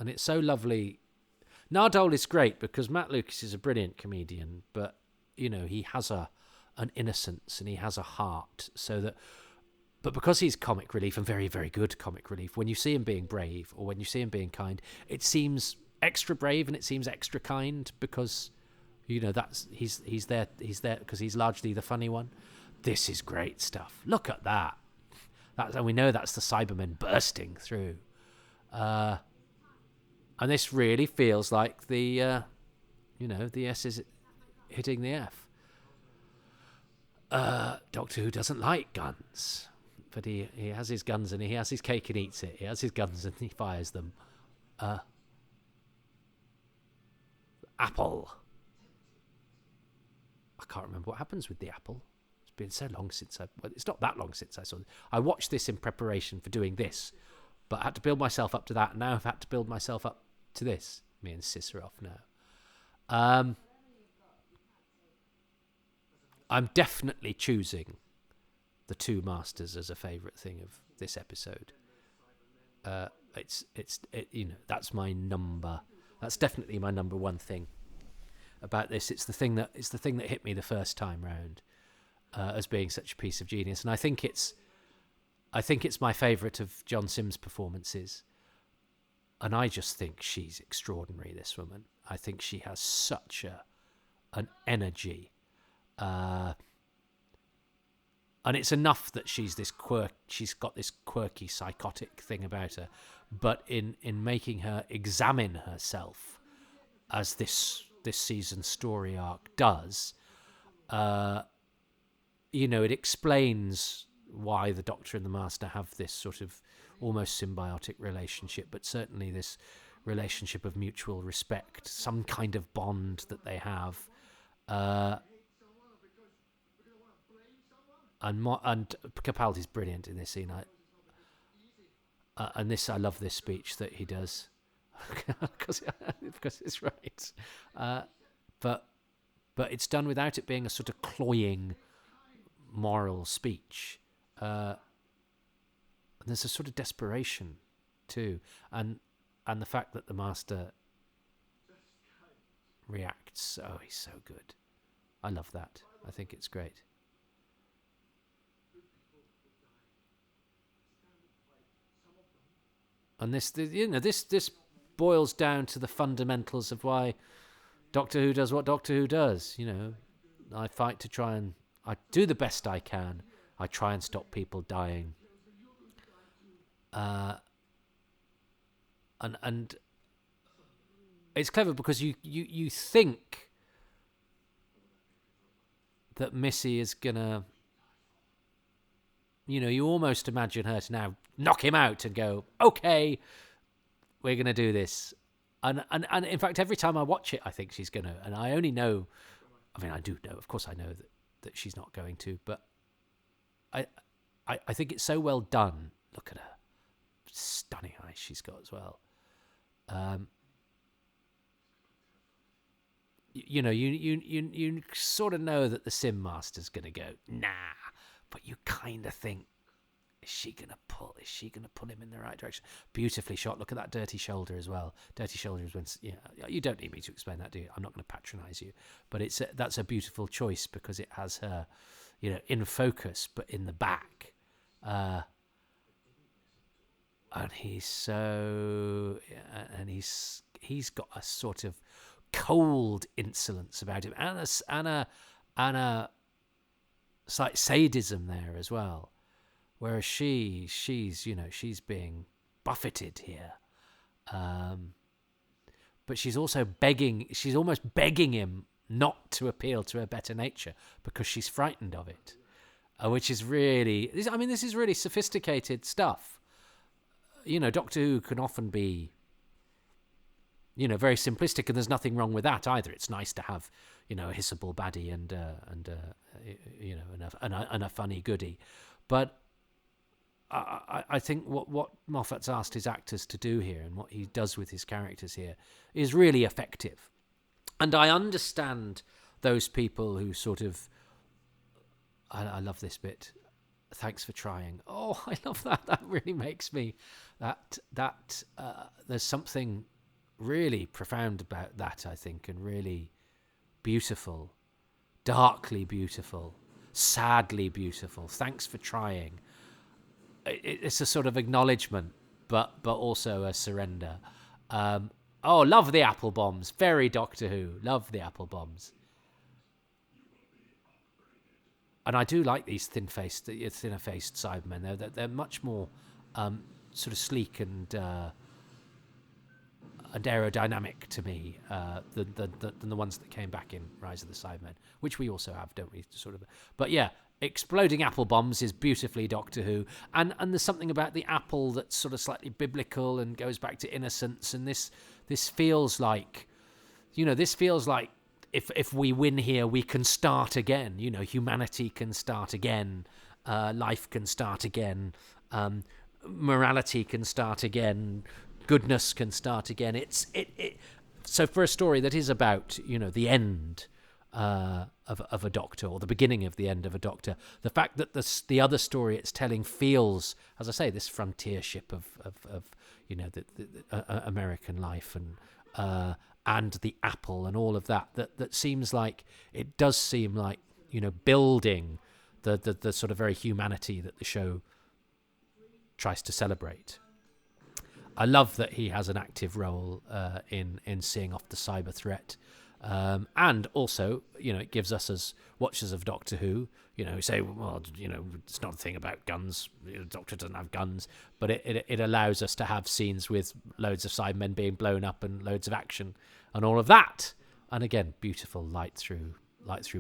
it's so lovely. Nardole is great because Matt Lucas is a brilliant comedian, but he has an innocence and he has a heart, but because he's comic relief and very, very good comic relief, when you see him being brave or when you see him being kind, it seems extra brave and it seems extra kind because that's he's there because he's largely the funny one. This is great stuff. Look at that. And we know that's the Cybermen bursting through. And this really feels like the S is hitting the F. Doctor Who doesn't like guns, but he has his guns and he has his cake and eats it. He has his guns and he fires them. Apple. I can't remember what happens with the apple. It's been so long since it's not that long since I saw it. I watched this in preparation for doing this, but I had to build myself up to that, and now I've had to build myself up to this. Me and Sis are off now. I'm definitely choosing the two masters as a favourite thing of this episode. That's my number. That's definitely my number one thing about this. It's the thing that hit me the first time round as being such a piece of genius, and I think it's my favourite of John Simm's performances. And I just think she's extraordinary, this woman. I think she has such an energy. And it's enough that she's got this quirky psychotic thing about her, but in making her examine herself, as this season's story arc does, it explains why the Doctor and the Master have this sort of almost symbiotic relationship, but certainly this relationship of mutual respect, some kind of bond that they have. And Capaldi's brilliant in this scene. I love this speech that he does because it's right. But it's done without it being a sort of cloying moral speech. And there's a sort of desperation too, and the fact that the Master reacts. Oh, he's so good. I love that. I think it's great. And this boils down to the fundamentals of why Doctor Who does what Doctor Who does. I fight to try and I do the best I can. I try and stop people dying. And it's clever because you think that Missy is gonna, you almost imagine her to now knock him out and go, okay, we're gonna do this. And in fact, every time I watch it, I think she's gonna. And I only know, I do know, of course, I know that she's not going to, but I think it's so well done. Look at her. Stunning eyes she's got as well. You sort of know that the Sim Master's going to go, nah, but you kind of think, is she going to pull him in the right direction? Beautifully shot. Look at that dirty shoulder as well. Dirty shoulder is when, you don't need me to explain that, do you? I'm not going to patronize you, but that's a beautiful choice because it has her, in focus, but in the back. And he's got a sort of cold insolence about him, and a slight sadism there as well. Whereas she's being buffeted here, But she's also begging. She's almost begging him not to appeal to her better nature because she's frightened of it, which is really. I mean, this is really sophisticated stuff. Doctor Who can often be, very simplistic, and there's nothing wrong with that either. It's nice to have, a hissable baddie and a funny goodie, but I think what Moffat's asked his actors to do here and what he does with his characters here is really effective. And I understand those people who sort of, I love this bit. Thanks for trying. Oh, I love that. That really makes me, there's something really profound about that, I think, and really beautiful, darkly beautiful, sadly beautiful. Thanks for trying. It's a sort of acknowledgement, but also a surrender. Love the apple bombs. Very Doctor Who. Love the apple bombs. And I do like these thinner-faced Cybermen. They're much more sort of sleek and aerodynamic to me than the ones that came back in Rise of the Cybermen, which we also have, don't we? Sort of. But yeah, exploding apple bombs is beautifully Doctor Who, and there's something about the apple that's sort of slightly biblical and goes back to innocence. And this feels like, if we win here, we can start again. Humanity can start again, life can start again, morality can start again, goodness can start again. So for a story that is about the end of a Doctor, or the beginning of the end of a Doctor, the fact that the other story it's telling feels, as I say, this frontiership of the American life and the apple and all of that seems like, it does seem like building the sort of very humanity that the show tries to celebrate. I love that he has an active role in seeing off the cyber threat. And also, it gives us as watchers of Doctor Who, who say, well, it's not a thing about guns. The Doctor doesn't have guns, but it allows us to have scenes with loads of Cybermen being blown up and loads of action and all of that. And again, beautiful light through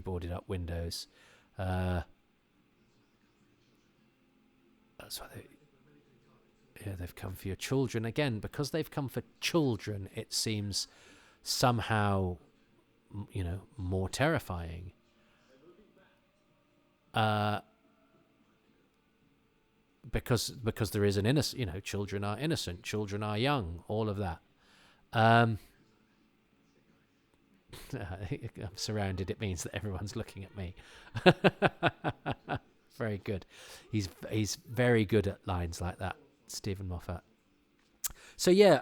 boarded up windows. That's why they've come for your children again. Because they've come for children, it seems somehow more terrifying. Because there is an innocent, children are innocent, children are young, all of that. I'm surrounded. It means that everyone's looking at me. Very good. He's very good at lines like that, Stephen Moffat. So yeah,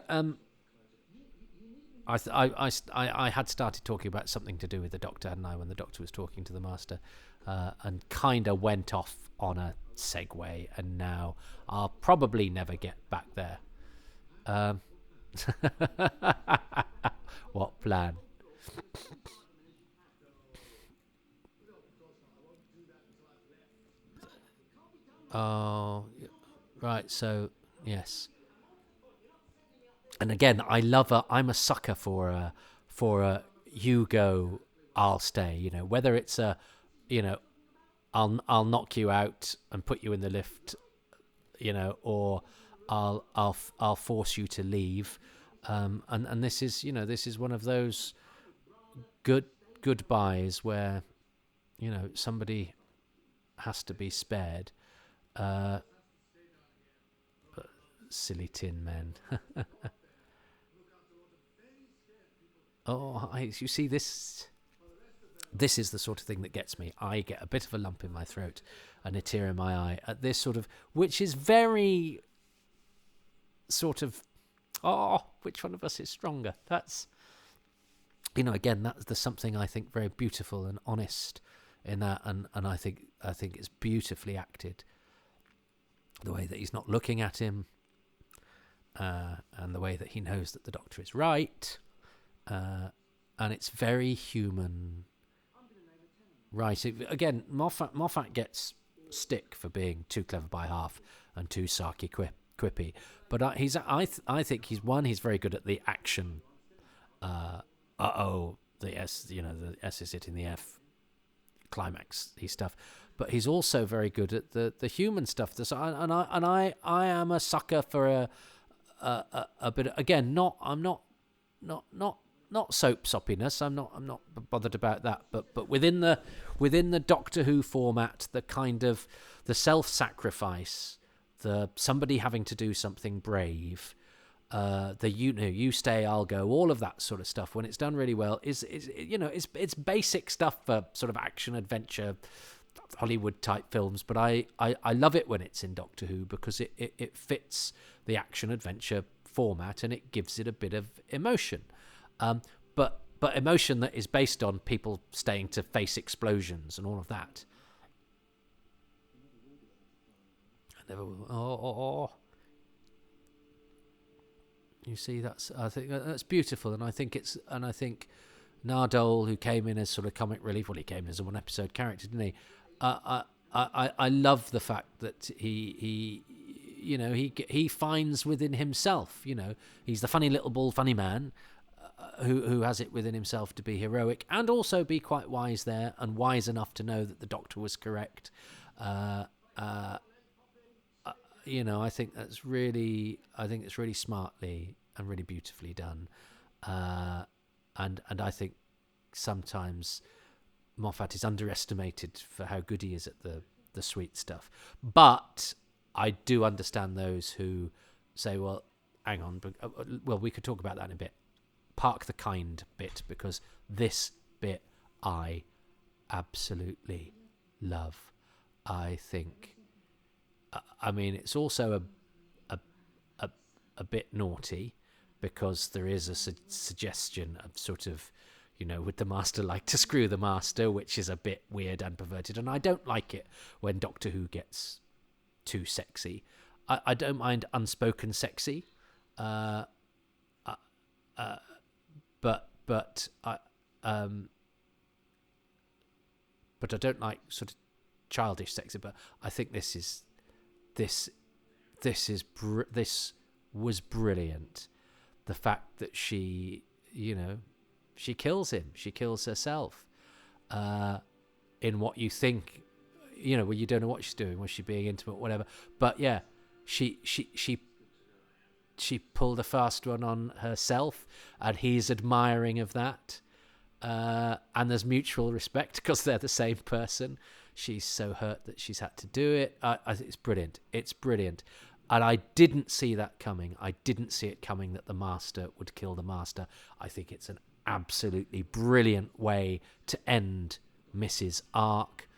I had started talking about something to do with the Doctor, hadn't I, when the Doctor was talking to the Master, and kind of went off on a segue, and now I'll probably never get back there. What plan? Oh, right. So yes. And again, I'm a sucker for a you go, I'll stay. Whether it's I'll knock you out and put you in the lift, or I'll force you to leave. And this is one of those goodbyes where somebody has to be spared. Silly tin men. You see, this is the sort of thing that gets me. I get a bit of a lump in my throat and a tear in my eye at this sort of, which is very sort of, which one of us is stronger? That's, again, there's something I think very beautiful and honest in that, and I think it's beautifully acted. The way that he's not looking at him, and the way that he knows that the Doctor is right. And it's very human. Right. Again, Moffat gets stick for being too clever by half and too sarky quippy. But I think he's very good at the action. The S, the S is hitting the F, climax stuff. But he's also very good at the human stuff. I am a sucker for a bit. Again, I'm not soap soppiness. I'm not bothered about that. But within the Doctor Who format, the kind of the self-sacrifice, the somebody having to do something brave, you stay, I'll go, all of that sort of stuff. When it's done really well, it's basic stuff for sort of action adventure Hollywood type films. But I love it when it's in Doctor Who because it fits the action adventure format and it gives it a bit of emotion. But emotion that is based on people staying to face explosions and all of that. I never will. Oh. You see, I think that's beautiful, and I think Nardole, who came in as sort of comic relief, well, he came in as a one-episode character, didn't he? I love the fact that he finds within himself, he's the funny little ball, funny man. Who has it within himself to be heroic and also be quite wise there and wise enough to know that the Doctor was correct. I think it's really smartly and really beautifully done. And I think sometimes Moffat is underestimated for how good he is at the sweet stuff. But I do understand those who say, well, hang on, we could talk about that in a bit. Park the kind bit, because this bit I absolutely love. I think, it's also a bit naughty, because there is a suggestion of sort of, would the Master like to screw the Master, which is a bit weird and perverted, and I don't like it when Doctor Who gets too sexy. I don't mind unspoken sexy, but I don't like sort of childish sexy. But I think this was brilliant. The fact that she kills him, she kills herself, in what you think, where you don't know what she's doing, was she being intimate, whatever. But yeah, she pulled a fast one on herself, and he's admiring of that. And there's mutual respect because they're the same person. She's so hurt that she's had to do it. I think it's brilliant. It's brilliant. And I didn't see that coming. I didn't see it coming that the Master would kill the Master. I think it's an absolutely brilliant way to end Mrs. Ark.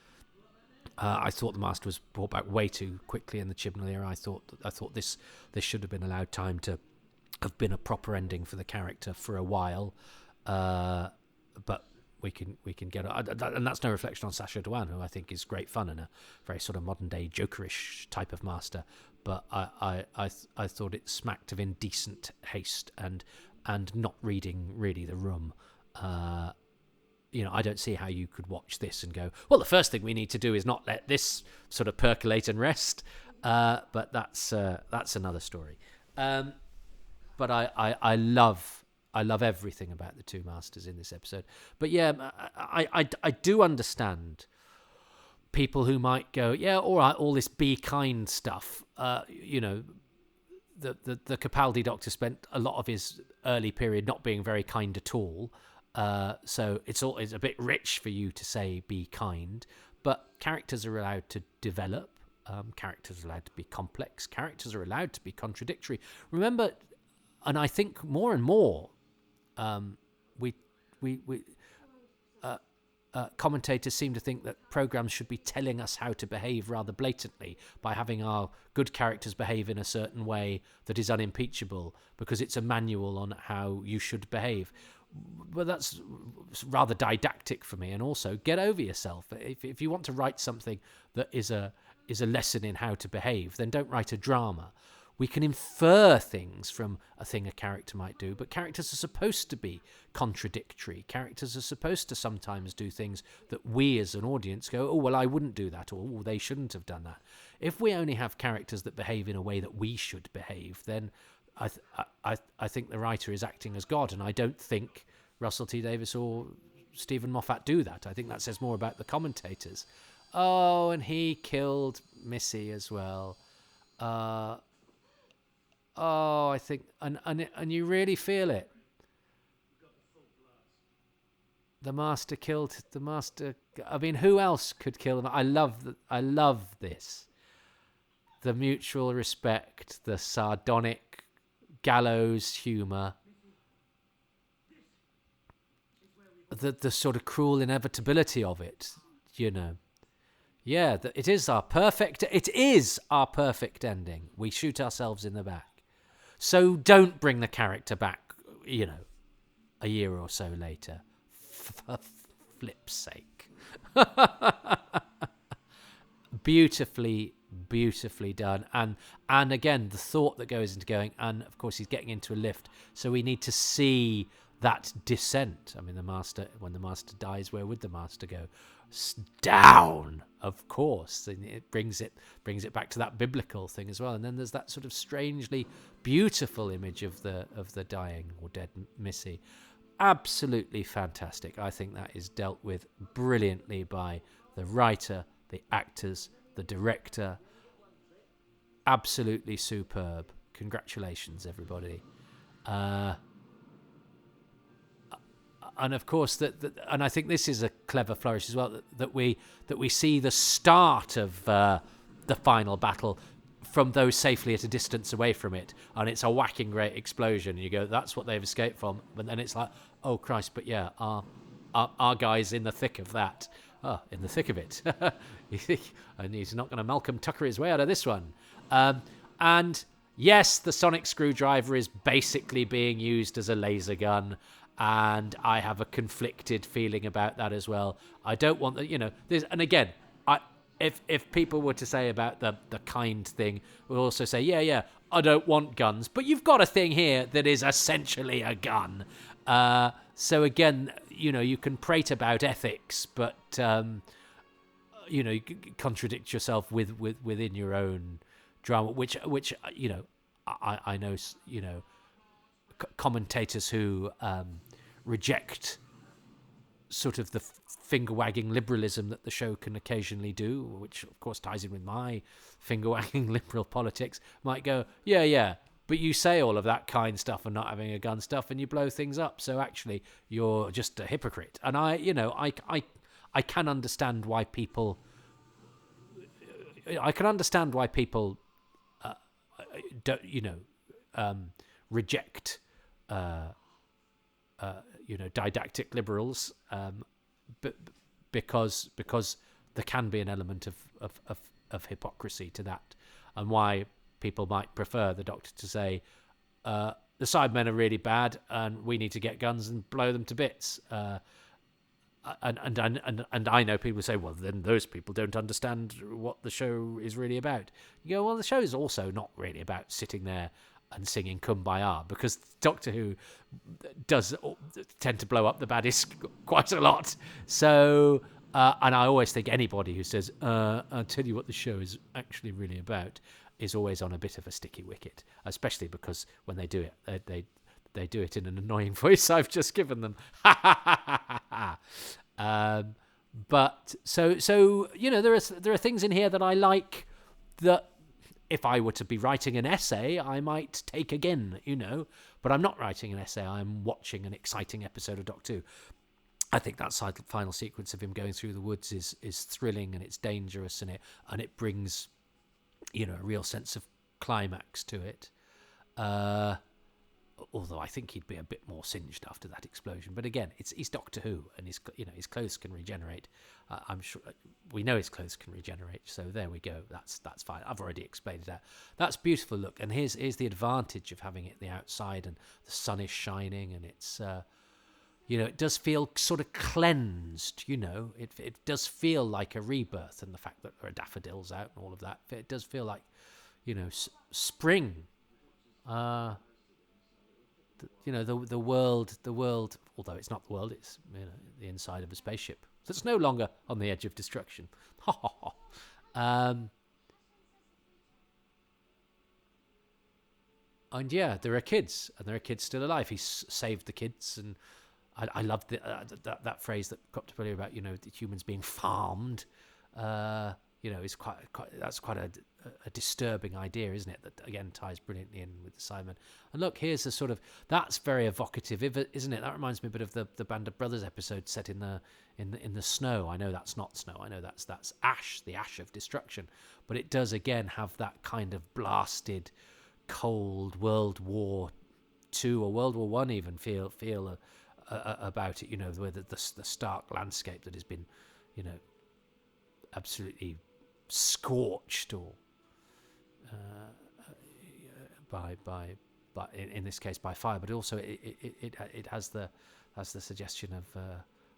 I thought the Master was brought back way too quickly in the Chibnall era. I thought this should have been allowed time to have been a proper ending for the character for a while. But we can get it, and that's no reflection on Sacha Dhawan, who I think is great fun and a very sort of modern day jokerish type of Master. But I thought it smacked of indecent haste and not reading really the room. I don't see how you could watch this and go, well, the first thing we need to do is not let this sort of percolate and rest. But that's another story. But I love everything about the two Masters in this episode. But yeah, I do understand people who might go, yeah, all right, all this be kind stuff. The Capaldi Doctor spent a lot of his early period not being very kind at all. So it's a bit rich for you to say be kind, but characters are allowed to develop. Characters are allowed to be complex. Characters are allowed to be contradictory. Remember, and I think more and more, commentators seem to think that programs should be telling us how to behave rather blatantly by having our good characters behave in a certain way that is unimpeachable because it's a manual on how you should behave. Well, that's rather didactic for me. And also, get over yourself. If you want to write something that is a lesson in how to behave, then don't write a drama. We can infer things from a thing a character might do, but characters are supposed to be contradictory. Characters are supposed to sometimes do things that we as an audience go, oh, well, I wouldn't do that, or oh, they shouldn't have done that. If we only have characters that behave in a way that we should behave, then I think the writer is acting as God, and I don't think Russell T Davies or Stephen Moffat do that. I think that says more about the commentators. Oh, and he killed Missy as well. I think, and you really feel it. The master killed the master. I mean, who else could kill him? I love this. The mutual respect, the sardonic gallows humour, the sort of cruel inevitability of it, you know. Yeah, it is our perfect ending. We shoot ourselves in the back. So don't bring the character back, you know, a year or so later. For flip's sake. Beautifully done. And again, the thought that goes into going, and of course he's getting into a lift, so we need to see that descent. I mean, when the master dies, where would the master go? Down, of course. And it brings it back to that biblical thing as well. And then there's that sort of strangely beautiful image of the dying or dead Missy. Absolutely fantastic. I think that is dealt with brilliantly by the writer, the actors, the director. Absolutely superb. Congratulations, everybody. And of course, and I think this is a clever flourish as well, that we see the start of the final battle from those safely at a distance away from it, and it's a whacking great explosion. And you go, that's what they've escaped from. But then it's like, oh Christ! But yeah, our guy's in the thick of that. Oh, in the thick of it. And he's not going to Malcolm Tucker his way out of this one. And yes, the sonic screwdriver is basically being used as a laser gun. And I have a conflicted feeling about that as well. I don't want that, you know. And again, if people were to say about the kind thing, we'll also say, yeah, I don't want guns. But you've got a thing here that is essentially a gun. So again, you know, you can prate about ethics, but you know, you contradict yourself within your own drama, which you know, I know, you know, commentators who reject sort of the finger-wagging liberalism that the show can occasionally do, which of course ties in with my finger-wagging liberal politics, might go, yeah, but you say all of that kind stuff and not having a gun stuff, and you blow things up. So actually, you're just a hypocrite. And I can understand why people. I can understand why people, don't, you know, reject, you know, didactic liberals, but because there can be an element of hypocrisy to that, and why people might prefer the Doctor to say, the Cybermen are really bad, and we need to get guns and blow them to bits. And I know people say, well, then those people don't understand what the show is really about. You go, well, the show is also not really about sitting there and singing Kumbaya, because Doctor Who does tend to blow up the baddies quite a lot. So, and I always think anybody who says, I'll tell you what the show is actually really about, is always on a bit of a sticky wicket, especially because when they do it, they do it in an annoying voice I've just given them. But so you know, there are things in here that I like, that if I were to be writing an essay, I might take again, you know. But I'm not writing an essay. I'm watching an exciting episode of Doctor Who. I think that final sequence of him going through the woods is thrilling, and it's dangerous, and it brings, you know, a real sense of climax to it. Although I think he'd be a bit more singed after that explosion. But again, he's Doctor Who, and his clothes can regenerate. I'm sure we know his clothes can regenerate. So there we go. That's fine. I've already explained that. That's beautiful. Look, and here's the advantage of having it the outside, and the sun is shining, and it's you know, it does feel sort of cleansed. You know, it does feel like a rebirth, and the fact that there are daffodils out and all of that. It does feel like, spring. The world, although it's not the world, it's the inside of a spaceship that's no longer on the edge of destruction. Ha ha ha. And yeah, there are kids, and there are kids still alive. He's saved the kids, and I love that phrase that cropped up earlier about the humans being farmed. Is quite that's quite a disturbing idea, isn't it? That again ties brilliantly in with the Cybermen. And look, here's a sort of that's very evocative, isn't it? That reminds me a bit of the Band of Brothers episode set in the snow. I know that's not snow. I know that's ash, the ash of destruction. But it does again have that kind of blasted, cold World War II or World War One even feel about it. Where the stark landscape that has been, absolutely scorched or by in this case by fire, but also it has the suggestion of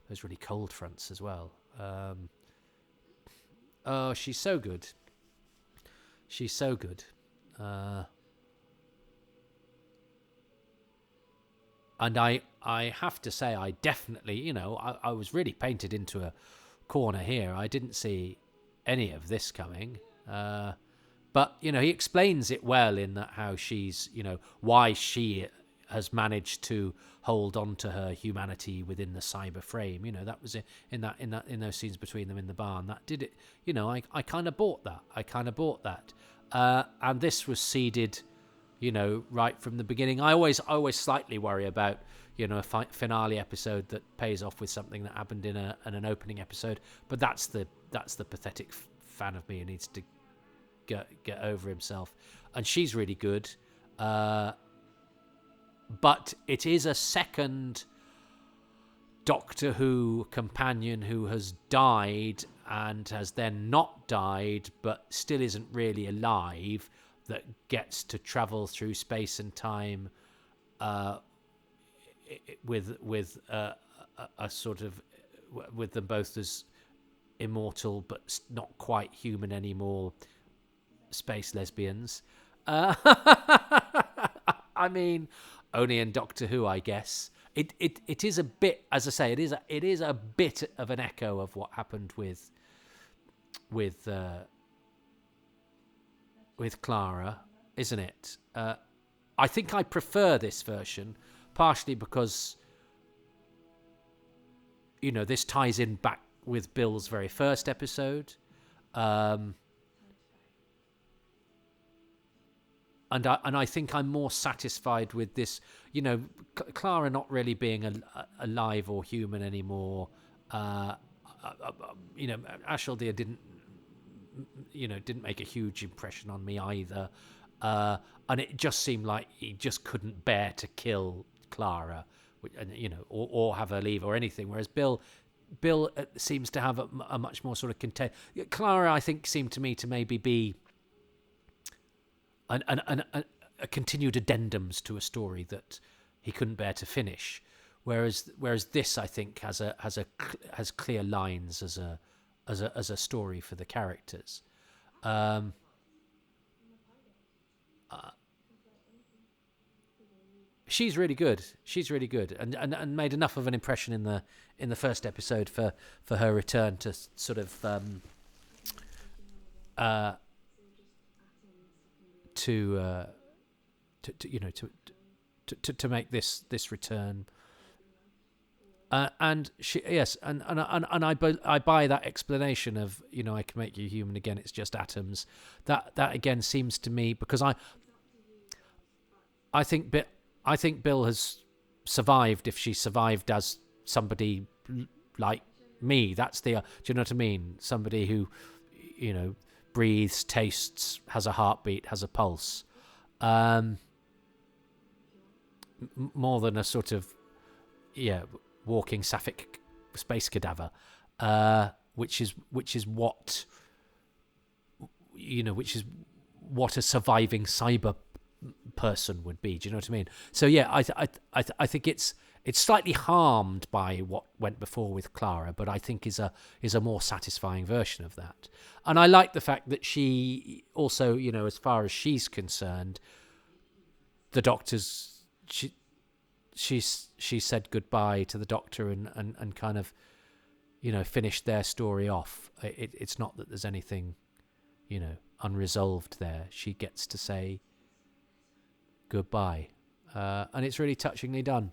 those really cold fronts as well. She's so good. She's so good. And I have to say, I definitely, I was really painted into a corner here. I didn't see any of this coming. But, he explains it well in that how she's, why she has managed to hold on to her humanity within the cyber frame. That was in those scenes between them in the barn. That did it. I kind of bought that. And this was seeded, right from the beginning. I always slightly worry about, a finale episode that pays off with something that happened in an opening episode. But that's the pathetic fan of me who needs to get over himself. And she's really good. But it is a second Doctor Who companion who has died and has then not died, but still isn't really alive, that gets to travel through space and time with a sort of, with them both as immortal but not quite human anymore space lesbians. I mean, only in Doctor Who, I guess. It is a bit, as I say, it is a bit of an echo of what happened with Clara, isn't it? I think I prefer this version, partially because this ties in back with Bill's very first episode. And I think I'm more satisfied with this, Clara not really being alive or human anymore. Ashildea didn't make a huge impression on me either. And it just seemed like he just couldn't bear to kill Clara, or have her leave or anything. Whereas Bill seems to have a much more sort of content. Clara, I think, seemed to me to maybe be a continued addendums to a story that he couldn't bear to finish, whereas this, I think, has clear lines as a story for the characters. She's really good. And made enough of an impression in the first episode for her return to sort of to make this return. And she, yes, and I buy that explanation of I can make you human again. It's just atoms. That again seems to me, because I think Bill has survived if she survived as somebody like me. That's do you know what I mean? Somebody who breathes, tastes, has a heartbeat, has a pulse. More than a sort of walking sapphic space cadaver, which is what a surviving cyber person would be. Do you know what I mean? So yeah, I think it's slightly harmed by what went before with Clara, but I think is a more satisfying version of that. And I like the fact that she also, as far as she's concerned, the Doctor's she said goodbye to the Doctor and kind of finished their story off. It's not that there's anything unresolved there. She gets to say goodbye, and it's really touchingly done.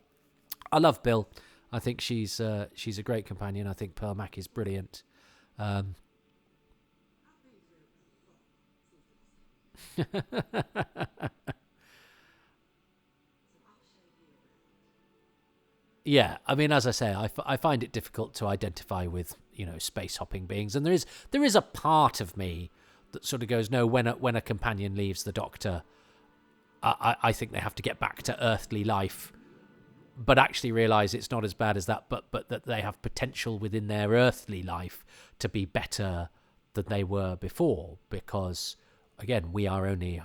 I love Bill. I think she's a great companion. I think Pearl Mac is brilliant. Yeah, I mean, as I say, I find it difficult to identify with space hopping beings, and there is a part of me that sort of goes, no, when a companion leaves the Doctor, I think they have to get back to earthly life, but actually realise it's not as bad as that, but that they have potential within their earthly life to be better than they were before, because again, we are only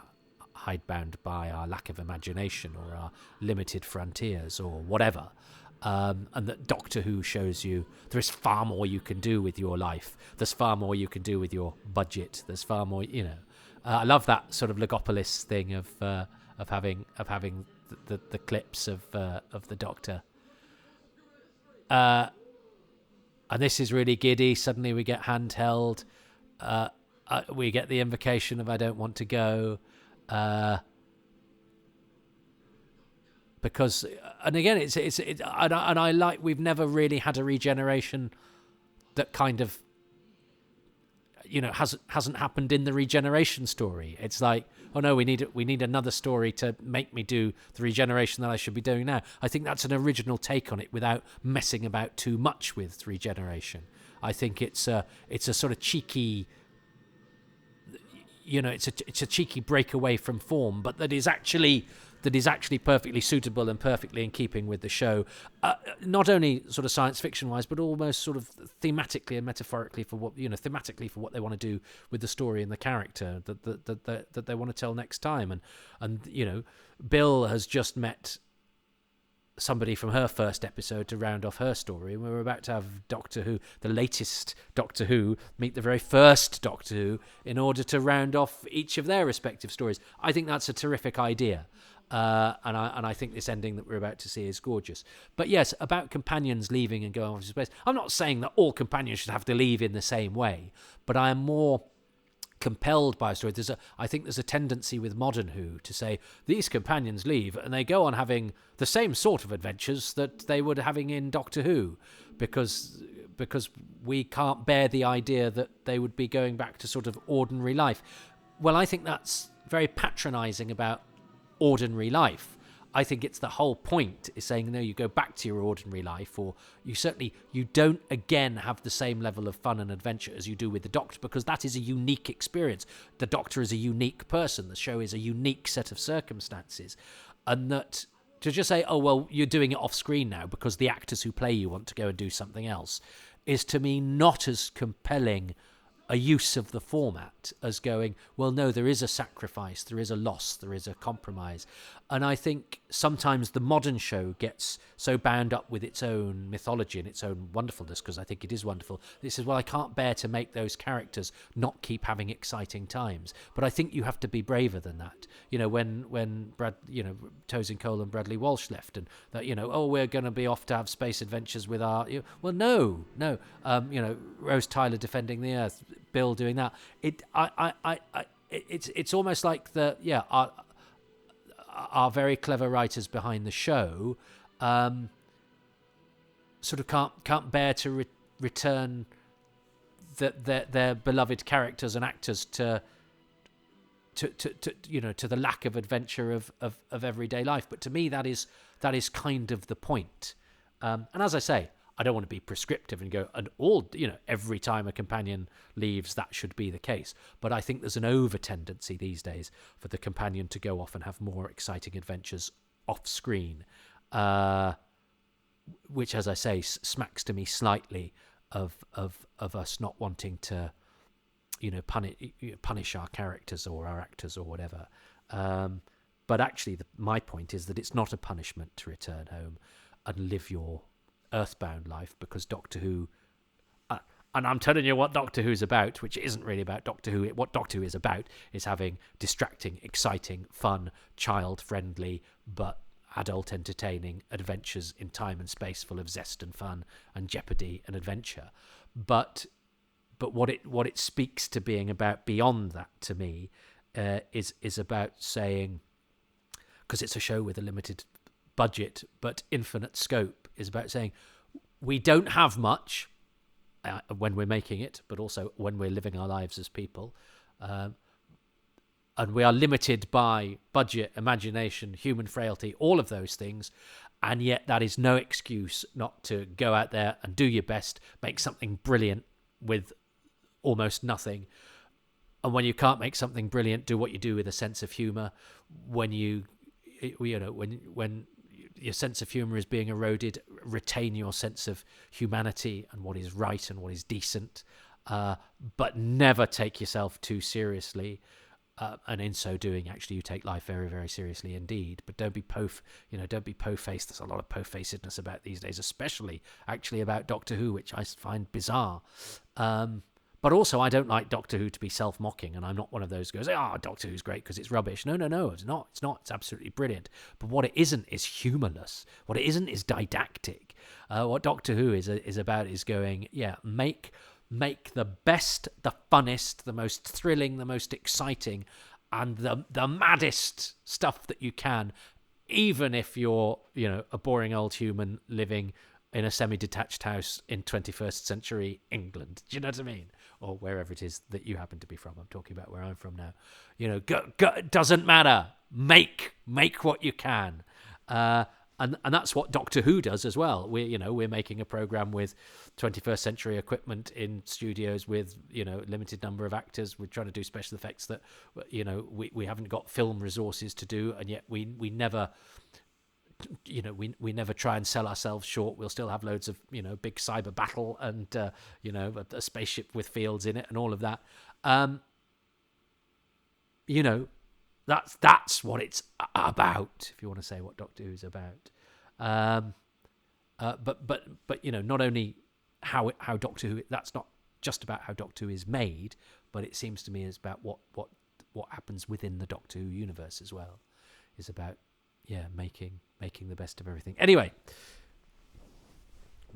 hidebound by our lack of imagination or our limited frontiers or whatever. And that Doctor Who shows you there is far more you can do with your life. There's far more you can do with your budget. There's far more, I love that sort of Legopolis thing of having the clips of the Doctor. And this is really giddy. Suddenly we get handheld. We get the invocation of "I don't want to go." Because, and again, it's and I like, we've never really had a regeneration that kind of hasn't happened in the regeneration story. It's like, oh no, we need another story to make me do the regeneration that I should be doing now. I think that's an original take on it without messing about too much with regeneration. I think it's a sort of cheeky, it's a cheeky breakaway from form, but that is actually perfectly suitable and perfectly in keeping with the show, not only sort of science fiction wise, but almost sort of thematically and metaphorically for what they want to do with the story and the character that they want to tell next time. And Bill has just met somebody from her first episode to round off her story, and we're about to have Doctor Who, the latest Doctor Who, meet the very first Doctor Who in order to round off each of their respective stories. I think that's a terrific idea. And I think this ending that we're about to see is gorgeous. But yes, about companions leaving and going off to space, I'm not saying that all companions should have to leave in the same way, but I am more compelled by a story. I think there's a tendency with modern Who to say these companions leave and they go on having the same sort of adventures that they were having in Doctor Who, because we can't bear the idea that they would be going back to sort of ordinary life. Well, I think that's very patronising about ordinary life. I think it's the whole point is saying, no, you go back to your ordinary life, or you don't again have the same level of fun and adventure as you do with the Doctor, because that is a unique experience. The Doctor is a unique person. The show is a unique set of circumstances. And that to just say, oh, well, you're doing it off screen now because the actors who play you want to go and do something else, is to me not as compelling a use of the format as going, well, no, there is a sacrifice, there is a loss, there is a compromise. And I think sometimes the modern show gets so bound up with its own mythology and its own wonderfulness, because I think it is wonderful. It says, well, I can't bear to make those characters not keep having exciting times. But I think you have to be braver than that. When Tosin Cole and Bradley Walsh left, and that, oh, we're going to be off to have space adventures with our, well, no. Rose Tyler defending the Earth, Bill doing that. It's almost like our very clever writers behind the show sort of can't bear to return their beloved characters and actors to the lack of adventure of everyday life. But to me, that is kind of the point. And as I say, I don't want to be prescriptive and go, and every time a companion leaves, that should be the case. But I think there's an over tendency these days for the companion to go off and have more exciting adventures off screen, which, as I say, smacks to me slightly of us not wanting to, punish our characters or our actors or whatever. But actually, my point is that it's not a punishment to return home and live your earthbound life, because Doctor Who, and I'm telling you what Doctor Who is about, which isn't really about Doctor Who. What Doctor Who is about is having distracting, exciting, fun, child-friendly, but adult entertaining adventures in time and space full of zest and fun and jeopardy and adventure. But what it speaks to being about beyond that, to me, is about saying, because it's a show with a limited budget but infinite scope, is about saying we don't have much when we're making it, but also when we're living our lives as people, and we are limited by budget, imagination, human frailty, all of those things, and yet that is no excuse not to go out there and do your best, make something brilliant with almost nothing. And when you can't make something brilliant, do what you do with a sense of humour. When when your sense of humour is being eroded, retain your sense of humanity and what is right and what is decent, but never take yourself too seriously. And in so doing, actually, you take life very, very seriously indeed. But don't be don't be po-faced. There's a lot of po-facedness about these days, especially actually about Doctor Who, which I find bizarre. But also, I don't like Doctor Who to be self-mocking, and I'm not one of those who goes, Doctor Who's great because it's rubbish. No, it's not. It's not. It's absolutely brilliant. But what it isn't is humourless. What it isn't is didactic. What Doctor Who is about is going, make the best, the funnest, the most thrilling, the most exciting, and the maddest stuff that you can, even if you're, a boring old human living in a semi-detached house in 21st century England. Do you know what I mean? Or wherever it is that you happen to be from. I'm talking about where I'm from now. Doesn't matter. Make what you can. And that's what Doctor Who does as well. We're making a program with 21st century equipment in studios with limited number of actors. We're trying to do special effects that we haven't got film resources to do, and yet we never we never try and sell ourselves short. We'll still have loads of big cyber battle and a spaceship with fields in it and all of that. That's what it's about, if you want to say what Doctor Who's about. But not only how Doctor Who, that's not just about how Doctor Who is made, but it seems to me is about what happens within the Doctor Who universe as well. Is about making the best of everything. Anyway,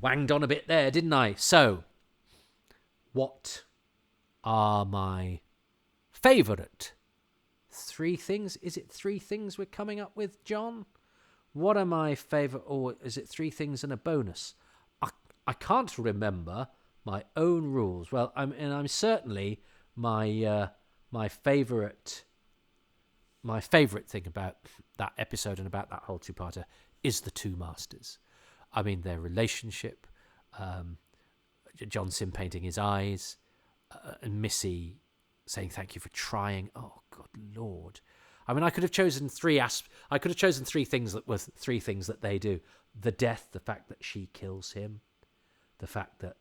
wanged on a bit there, didn't I? So, what are my favourite 3 things? Is it 3 things we're coming up with, John? What are my favourite, or is it 3 things and a bonus? I can't remember my own rules. Well, I'm certainly my favourite thing about that episode and about that whole 2-parter is the 2 masters. I mean, their relationship, John Sim painting his eyes, and Missy saying thank you for trying. Oh, good Lord. I mean, I could have chosen 3 things that were 3 things that they do. The death, the fact that she kills him, the fact that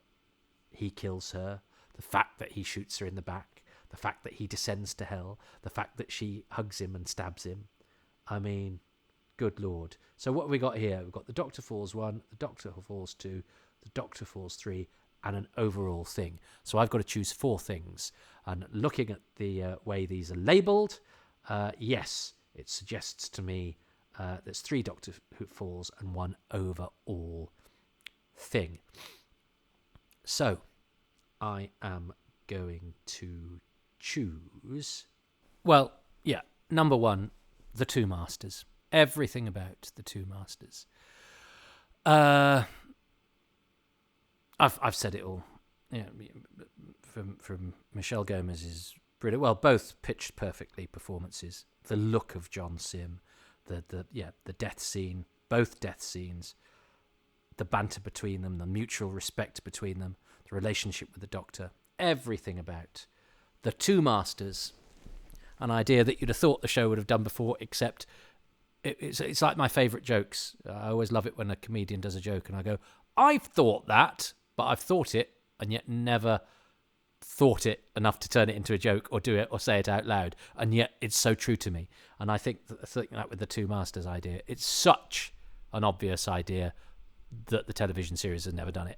he kills her, the fact that he shoots her in the back, the fact that he descends to hell, the fact that she hugs him and stabs him. I mean, good Lord. So what have we got here? We've got the Doctor Falls 1, the Doctor Falls 2, the Doctor Falls 3, and an overall thing. So I've got to choose 4 things. And looking at the way these are labelled, yes, it suggests to me there's 3 Doctor Falls and 1 overall thing. So I am going to choose, number 1, the 2 masters. Everything about the 2 masters. I've said it all. From Michelle Gomez's brilliant, well, both pitched perfectly performances. The look of John Sim, the death scene, both death scenes, the banter between them, the mutual respect between them, the relationship with the Doctor, everything about the 2 masters. An idea that you'd have thought the show would have done before, except it's like my favourite jokes. I always love it when a comedian does a joke and I go, I've thought that, but I've thought it and yet never thought it enough to turn it into a joke or do it or say it out loud, and yet it's so true to me. And I think that with the Two Masters idea, it's such an obvious idea that the television series has never done it.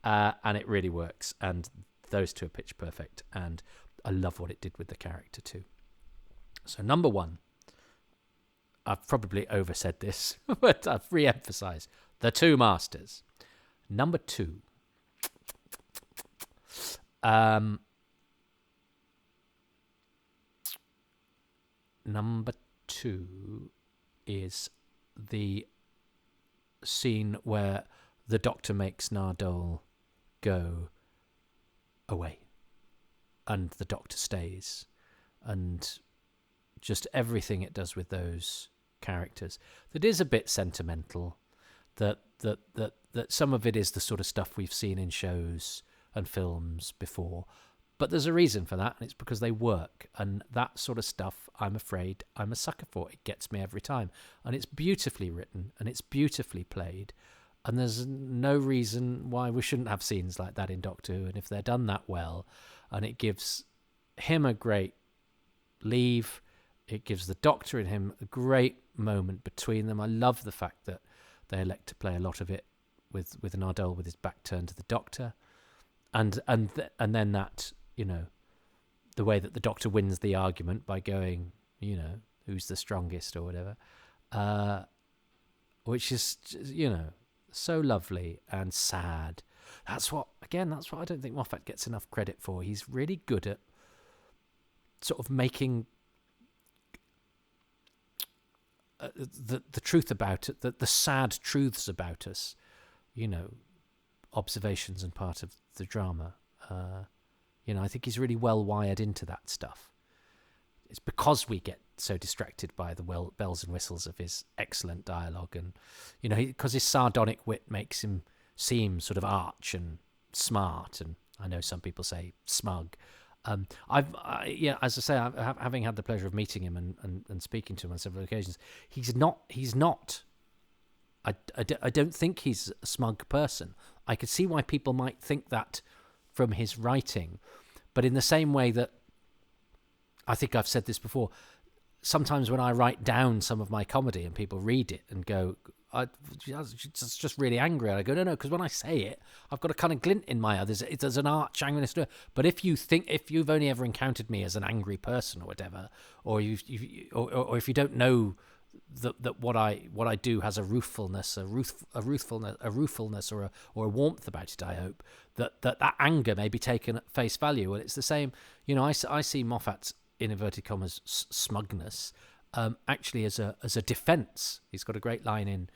And it really works, and those two are pitch perfect, and I love what it did with the character too. So number one, I've probably oversaid this, but I've re-emphasized the Two Masters. Number two, is the scene where the Doctor makes Nardole go away, and the Doctor stays, and just everything it does with those characters that is a bit sentimental, that some of it is the sort of stuff we've seen in shows and films before, but there's a reason for that, and it's because they work, and that sort of stuff, I'm afraid, I'm a sucker for. It gets me every time, and it's beautifully written, and it's beautifully played, and there's no reason why we shouldn't have scenes like that in Doctor Who, and if they're done that well, and it gives him a great leave, it gives the Doctor and him a great moment between them. I love the fact that they elect to play a lot of it with Nardole with his back turned to the Doctor, and then that, you know, the way that the Doctor wins the argument by going, you know, who's the strongest or whatever, which is, you know, so lovely and sad. That's what I don't think Moffat gets enough credit for. He's really good at sort of making the truth about it, the sad truths about us, you know, observations and part of the drama. You know, I think he's really well wired into that stuff. It's because we get so distracted by the bells and whistles of his excellent dialogue, and, you know, because his sardonic wit makes him seem sort of arch and smart, and I know some people say smug. As I say, having had the pleasure of meeting him and speaking to him on several occasions, he's not. I don't think he's a smug person. I could see why people might think that from his writing, but in the same way that I think I've said this before, sometimes when I write down some of my comedy and people read it and go, it's just really angry, and I go, no, because when I say it, I've got a kind of glint in my eye. There's an arch angriness to it. But if you've only ever encountered me as an angry person or whatever, or if you don't know that what I do has a ruefulness, or a warmth about it, I hope that anger may be taken at face value. And it's the same, you know, I see Moffat's, in inverted commas, smugness actually as a defense. He's got a great line in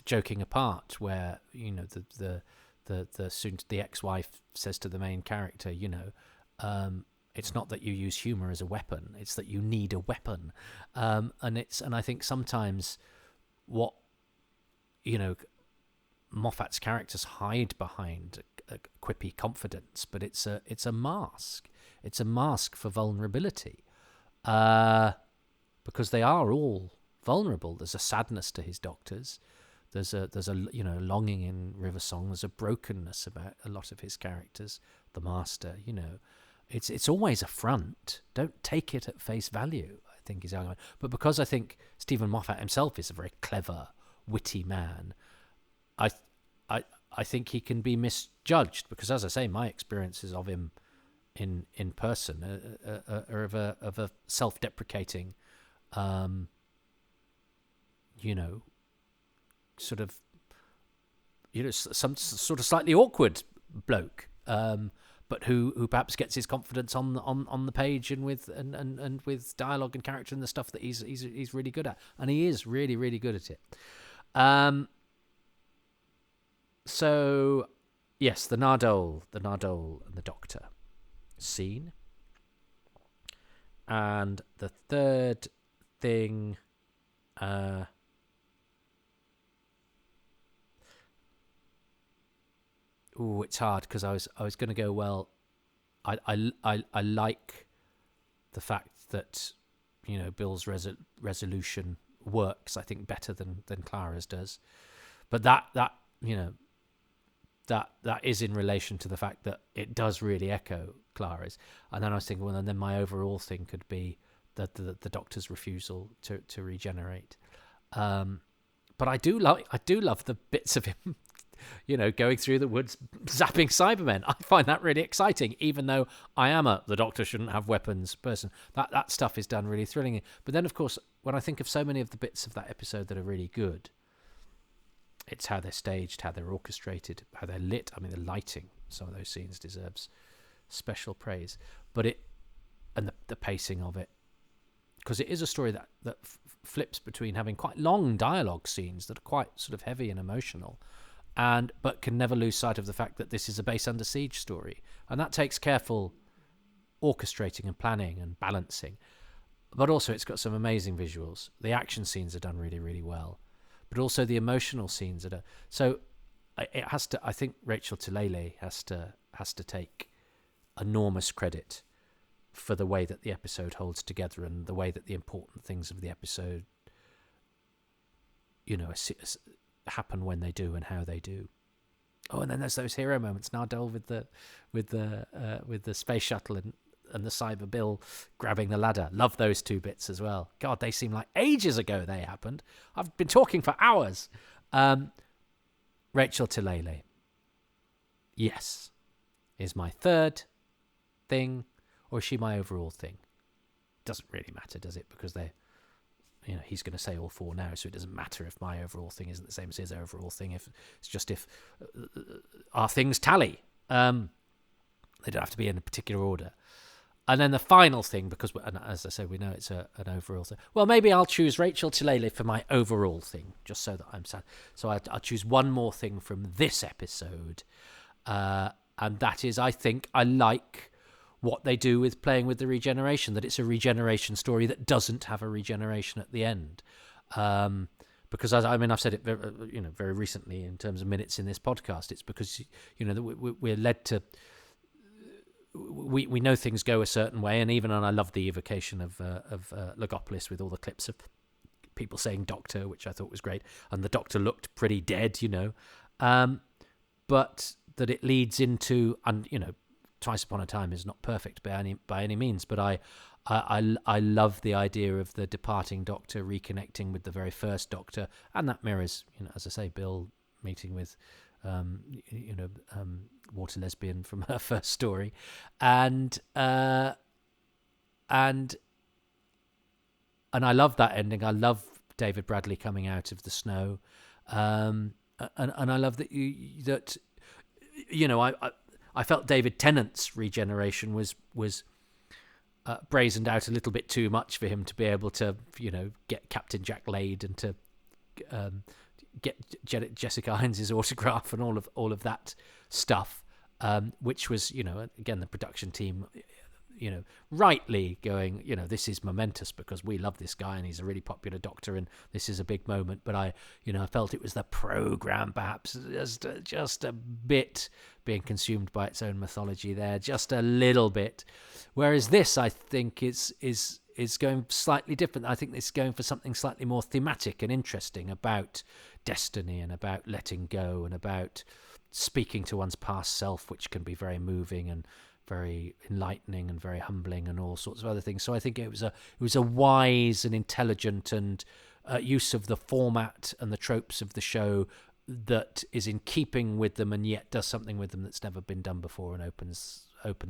Joking Apart, where, you know, the ex-wife says to the main character, you know, it's not that you use humor as a weapon, it's that you need a weapon. And I think sometimes what, you know, Moffat's characters hide behind a quippy confidence, but it's a mask. It's a mask for vulnerability, because they are all vulnerable. There's a sadness to his Doctors. There's a you know, longing in River Song. There's a brokenness about a lot of his characters. The Master, you know, it's always a front. Don't take it at face value, I think is argument. But because I think Stephen Moffat himself is a very clever, witty man, I think he can be misjudged, because, as I say, my experiences of him in person are of a self-deprecating, you know, sort of, you know, some sort of slightly awkward bloke, but who perhaps gets his confidence on the page and with dialogue and character and the stuff that he's really good at, and he is really, really good at it. So yes, the Nardole and the Doctor scene. And the third thing, it's hard, because I was going to go, well, I like the fact that, you know, Bill's resolution works, I think, better than Clara's does, but that you know, that is in relation to the fact that it does really echo Clara's. And then I was thinking, well, and then my overall thing could be the Doctor's refusal to regenerate. But I do love the bits of him, going through the woods, zapping Cybermen. I find that really exciting, even though I am the Doctor shouldn't have weapons person. That stuff is done really thrilling. But then, of course, when I think of so many of the bits of that episode that are really good, it's how they're staged, how they're orchestrated, how they're lit. I mean, the lighting, some of those scenes deserves special praise. But the pacing of it, because it is a story that flips between having quite long dialogue scenes that are quite sort of heavy and emotional, but can never lose sight of the fact that this is a base under siege story, and that takes careful orchestrating and planning and balancing. But also, it's got some amazing visuals. The action scenes are done really, really well, but also the emotional scenes are. So it has to. I think Rachel Talalay has to take enormous credit for the way that the episode holds together and the way that the important things of the episode, happen when they do and how they do. Oh, and then there's those hero moments. Nardole with the space shuttle and the Cyber Bill grabbing the ladder. Love those two bits as well. God, they seem like ages ago they happened. I've been talking for hours. Rachel Talalay, yes, is my third thing, or is she my overall thing? Doesn't really matter, does it? Because he's going to say all four now, so it doesn't matter if my overall thing isn't the same as his overall thing. If it's just if our things tally, they don't have to be in a particular order. And then the final thing, because as I said, we know it's an overall thing. Well, maybe I'll choose Rachel Talalay for my overall thing, just so that I'm sad. So I'll choose one more thing from this episode, and that is, I think I like what they do with playing with the regeneration, that it's a regeneration story that doesn't have a regeneration at the end. Because I've said it very recently in terms of minutes in this podcast. It's because we're led to we know things go a certain way, and I love the evocation of Logopolis with all the clips of people saying Doctor, which I thought was great, and the Doctor looked pretty dead, but that it leads into, and Twice Upon a Time is not perfect by any means, but I love the idea of the departing Doctor reconnecting with the very first Doctor, and that mirrors, as I say, Bill meeting with, water lesbian from her first story, and I love that ending. I love David Bradley coming out of the snow, and I love that I felt David Tennant's regeneration was brazened out a little bit too much for him to be able to, get Captain Jack laid and to get Jessica Hines' autograph and all of that stuff, which was, again, the production team, rightly going, this is momentous because we love this guy and he's a really popular Doctor and this is a big moment. But I felt it was the program perhaps just a bit being consumed by its own mythology there, just a little bit. Whereas this, I think, is going slightly different. I think it's going for something slightly more thematic and interesting about destiny and about letting go and about speaking to one's past self, which can be very moving and very enlightening and very humbling and all sorts of other things. So I think it was a wise and intelligent and use of the format and the tropes of the show that is in keeping with them and yet does something with them that's never been done before and opens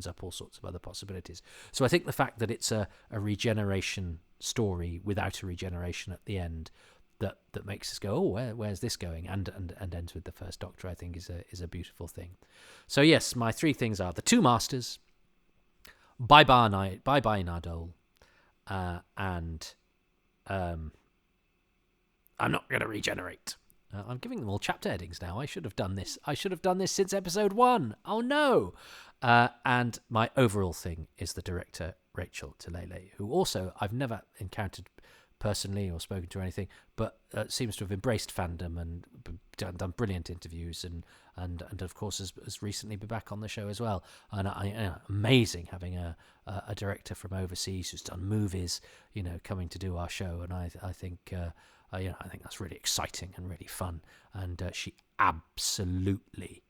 up all sorts of other possibilities. So I think the fact that it's a regeneration story without a regeneration at the end that makes us go, oh, where's this going? And ends with the first Doctor, I think is a beautiful thing. So yes, my three things are the two Masters, Bye Bye Nardole, and I'm not going to regenerate. I'm giving them all chapter headings now. I should have done this since episode 1. Oh no! And my overall thing is the director, Rachel Talalay, who also I've never encountered personally or spoken to or anything, but seems to have embraced fandom and done brilliant interviews and of course has recently been back on the show as well. And amazing having a director from overseas who's done movies, coming to do our show. And I think I think that's really exciting and really fun. And she absolutely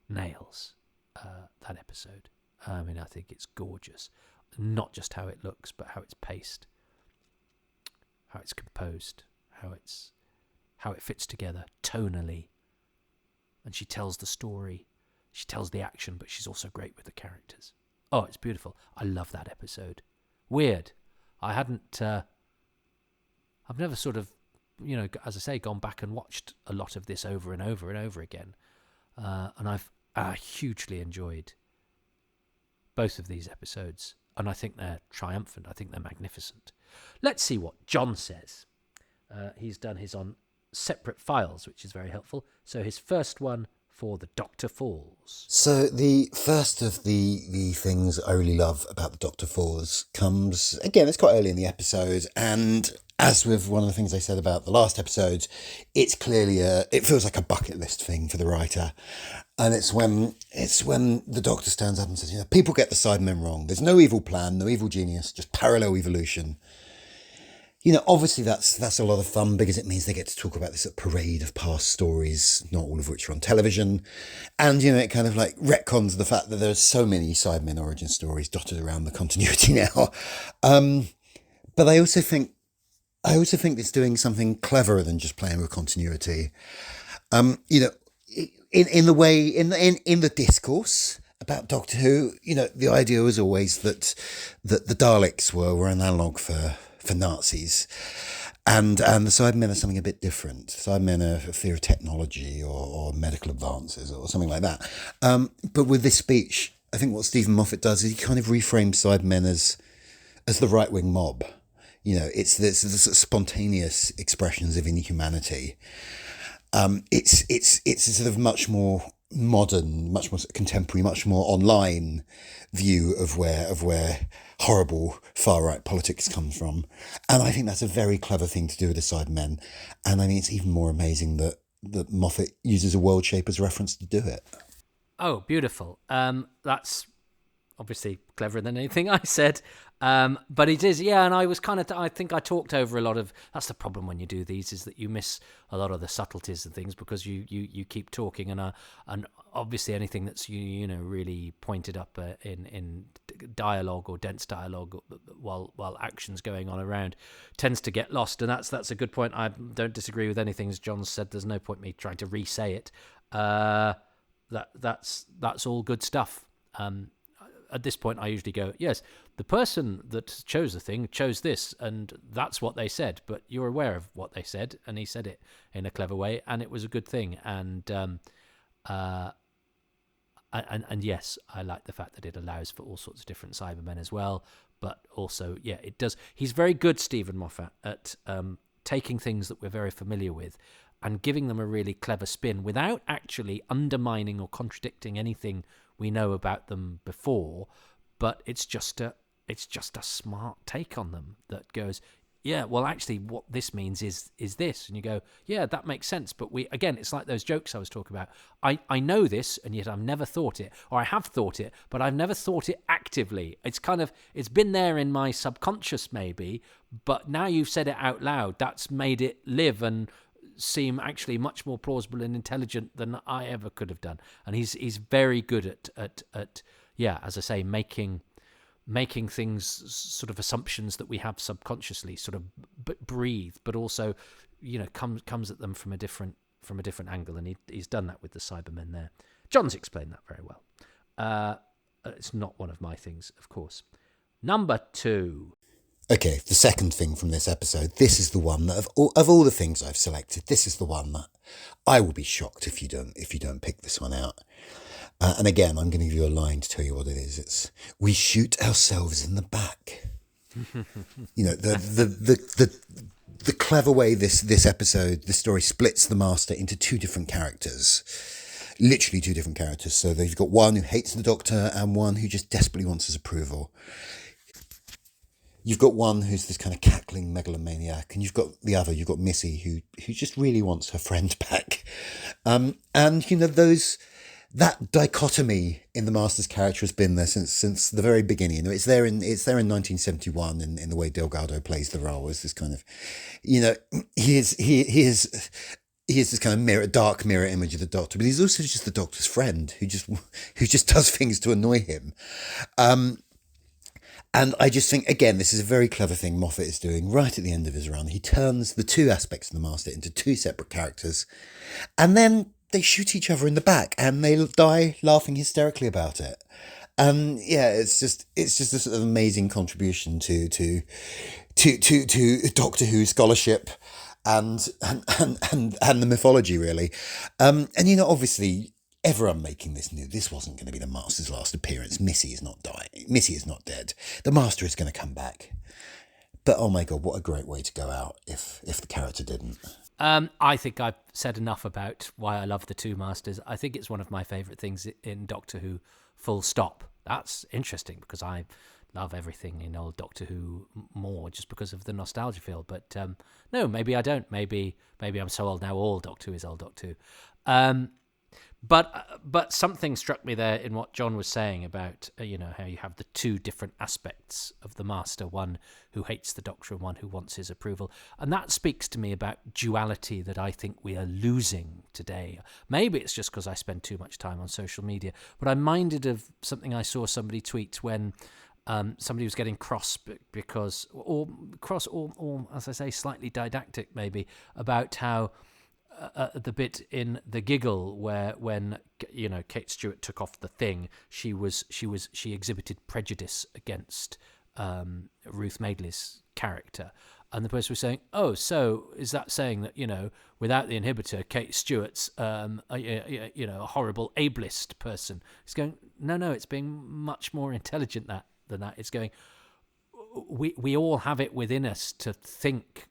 nails that episode. I mean, I think it's gorgeous. Not just how it looks, but how it's paced, how it's composed, how it fits together tonally. And she tells the story, she tells the action, but she's also great with the characters. Oh, it's beautiful. I love that episode. Weird. I've never sort of, as I say, gone back and watched a lot of this over and over and over again. And I've hugely enjoyed both of these episodes. And I think they're triumphant. I think they're magnificent. Let's see what Jonn says. He's done his on separate files, which is very helpful. So his first one for The Doctor Falls. So the first of the things I really love about The Doctor Falls comes, again, it's quite early in the episode, and as with one of the things I said about the last episode, it's clearly it feels like a bucket list thing for the writer. And it's when the Doctor stands up and says, people get the Cybermen wrong. There's no evil plan, no evil genius, just parallel evolution. Obviously that's a lot of fun because it means they get to talk about this parade of past stories, not all of which are on television. And, it kind of like retcons the fact that there's so many Cybermen origin stories dotted around the continuity now. But I also think it's doing something cleverer than just playing with continuity. In the way, in the discourse about Doctor Who, the idea was always that the Daleks were an analogue for Nazis, and the Cybermen are something a bit different. Cybermen are a fear of technology or medical advances or something like that. But with this speech, I think what Stephen Moffat does is he kind of reframes Cybermen as the right-wing mob. It's the spontaneous expressions of inhumanity. It's a sort of much more modern, much more contemporary, much more online view of where horrible far-right politics comes from. And I think that's a very clever thing to do with the Cybermen. And I think it's even more amazing that Moffat uses a world shape as reference to do it. Oh, beautiful. That's obviously cleverer than anything I said. But it is, yeah, and I was I think I talked over a lot of, that's the problem when you do these, is that you miss a lot of the subtleties and things because you keep talking, and obviously anything that's really pointed up in dialogue or dense dialogue while action's going on around tends to get lost, and that's a good point. I don't disagree with anything as John said. There's no point me trying to re-say it. That's all good stuff. At this point, I usually go, yes, the person that chose the thing chose this, and that's what they said, but you're aware of what they said, and he said it in a clever way, and it was a good thing. And yes, I like the fact that it allows for all sorts of different Cybermen as well, but also, yeah, it does. He's very good, Stephen Moffat, at taking things that we're very familiar with and giving them a really clever spin without actually undermining or contradicting anything we know about them before, but it's just a smart take on them that goes, yeah, well, actually, what this means is this, and you go, yeah, that makes sense. But it's like those jokes I was talking about. I know this, and yet I've never thought it, or I have thought it, but I've never thought it actively. It's been there in my subconscious maybe, but now you've said it out loud. That's made it live and seem actually much more plausible and intelligent than I ever could have done. And he's very good at yeah, as I say, making things sort of assumptions that we have subconsciously sort of breathe, but also comes at them from a different angle, and he's done that with the Cybermen there. John's explained that very well. It's not one of my things, of course. Number 2. Okay, the second thing from this episode. This is the one that of all the things I've selected, this is the one that I will be shocked if you don't pick this one out. And again, I'm going to give you a line to tell you what it is. It's we shoot ourselves in the back. The clever way this episode, this story splits the Master into two different characters. Literally two different characters. So they've got one who hates the Doctor and one who just desperately wants his approval. You've got one who's this kind of cackling megalomaniac, and you've got the other, you've got Missy, who just really wants her friend back. And that dichotomy in the Master's character has been there since the very beginning. It's there in 1971 in the way Delgado plays the role as this kind of, he is he is this kind of dark mirror image of the Doctor, but he's also just the Doctor's friend who just does things to annoy him. And I just think, again, this is a very clever thing Moffat is doing right at the end of his run. He turns the two aspects of the Master into two separate characters, and then they shoot each other in the back, and they die laughing hysterically about it. And yeah, it's just a sort of amazing contribution to Doctor Who scholarship and the mythology, really. And obviously, everyone making this knew this wasn't going to be the Master's last appearance. Missy is not dying. Missy is not dead. The Master is going to come back. But oh my God, what a great way to go out if the character didn't. I think I've said enough about why I love the two Masters. I think it's one of my favourite things in Doctor Who, full stop. That's interesting because I love everything in old Doctor Who more just because of the nostalgia feel. But no, maybe I don't. Maybe I'm so old now, all Doctor Who is old Doctor Who. But something struck me there in what John was saying about how you have the two different aspects of the Master, one who hates the Doctor and one who wants his approval, and that speaks to me about duality that I think we are losing today. Maybe it's just because I spend too much time on social media, but I'm minded of something I saw somebody tweet when somebody was getting cross or as I say, slightly didactic maybe about how. The bit in The Giggle where when Kate Stewart took off the thing, she exhibited prejudice against Ruth Madeley's character, and the person was saying, "Oh, so is that saying that without the inhibitor, Kate Stewart's a horrible ableist person?" It's going, no, it's being much more intelligent than that. It's going, we all have it within us to think.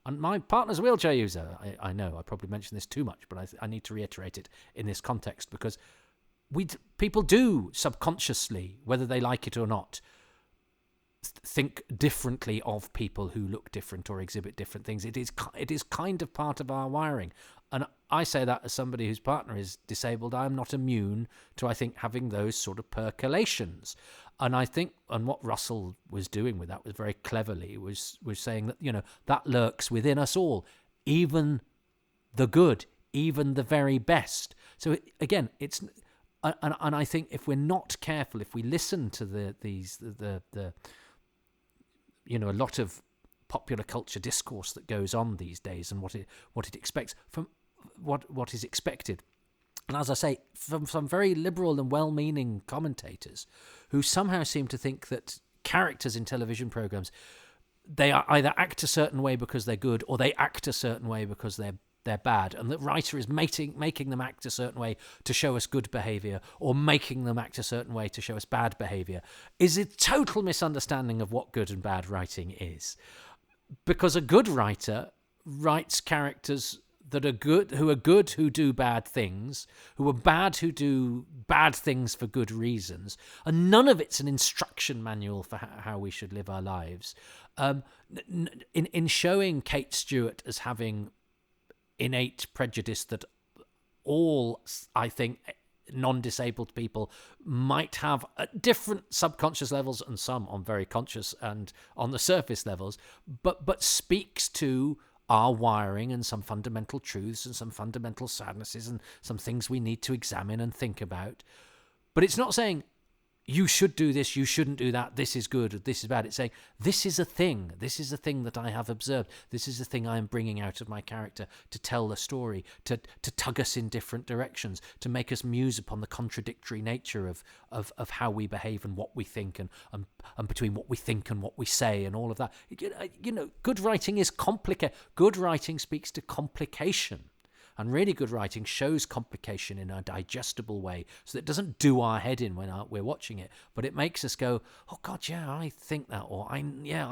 And my partner's a wheelchair user. I know I probably mentioned this too much, but I need to reiterate it in this context because people do subconsciously, whether they like it or not, think differently of people who look different or exhibit different things. It is kind of part of our wiring. And I say that as somebody whose partner is disabled. I'm not immune to, I think, having those sort of percolations. And I think, and what Russell was doing with that was very cleverly, was saying that, that lurks within us all, even the good, even the very best. So again, it's, and I think if we're not careful, if we listen to the a lot of popular culture discourse that goes on these days and what it expects from what is expected. And as I say, from some very liberal and well-meaning commentators who somehow seem to think that characters in television programs, they are either act a certain way because they're good or they act a certain way because they're bad, and the writer is making them act a certain way to show us good behaviour or making them act a certain way to show us bad behaviour, is a total misunderstanding of what good and bad writing is. Because a good writer writes characters that are good, who do bad things, who are bad, who do bad things for good reasons, and none of it's an instruction manual for how we should live our lives. In showing Kate Stewart as having innate prejudice that all, I think, non-disabled people might have at different subconscious levels and some on very conscious and on the surface levels, but speaks to our wiring and some fundamental truths and some fundamental sadnesses and some things we need to examine and think about. But it's not saying you should do this, you shouldn't do that, this is good, or this is bad. It's saying, this is a thing that I have observed, this is a thing I am bringing out of my character to tell the story, to tug us in different directions, to make us muse upon the contradictory nature of how we behave and what we think, and between what we think and what we say and all of that. Good writing is complicated. Good writing speaks to complication. And really good writing shows complication in a digestible way so that it doesn't do our head in when we're watching it, but it makes us go, oh, God, yeah, I think that, or I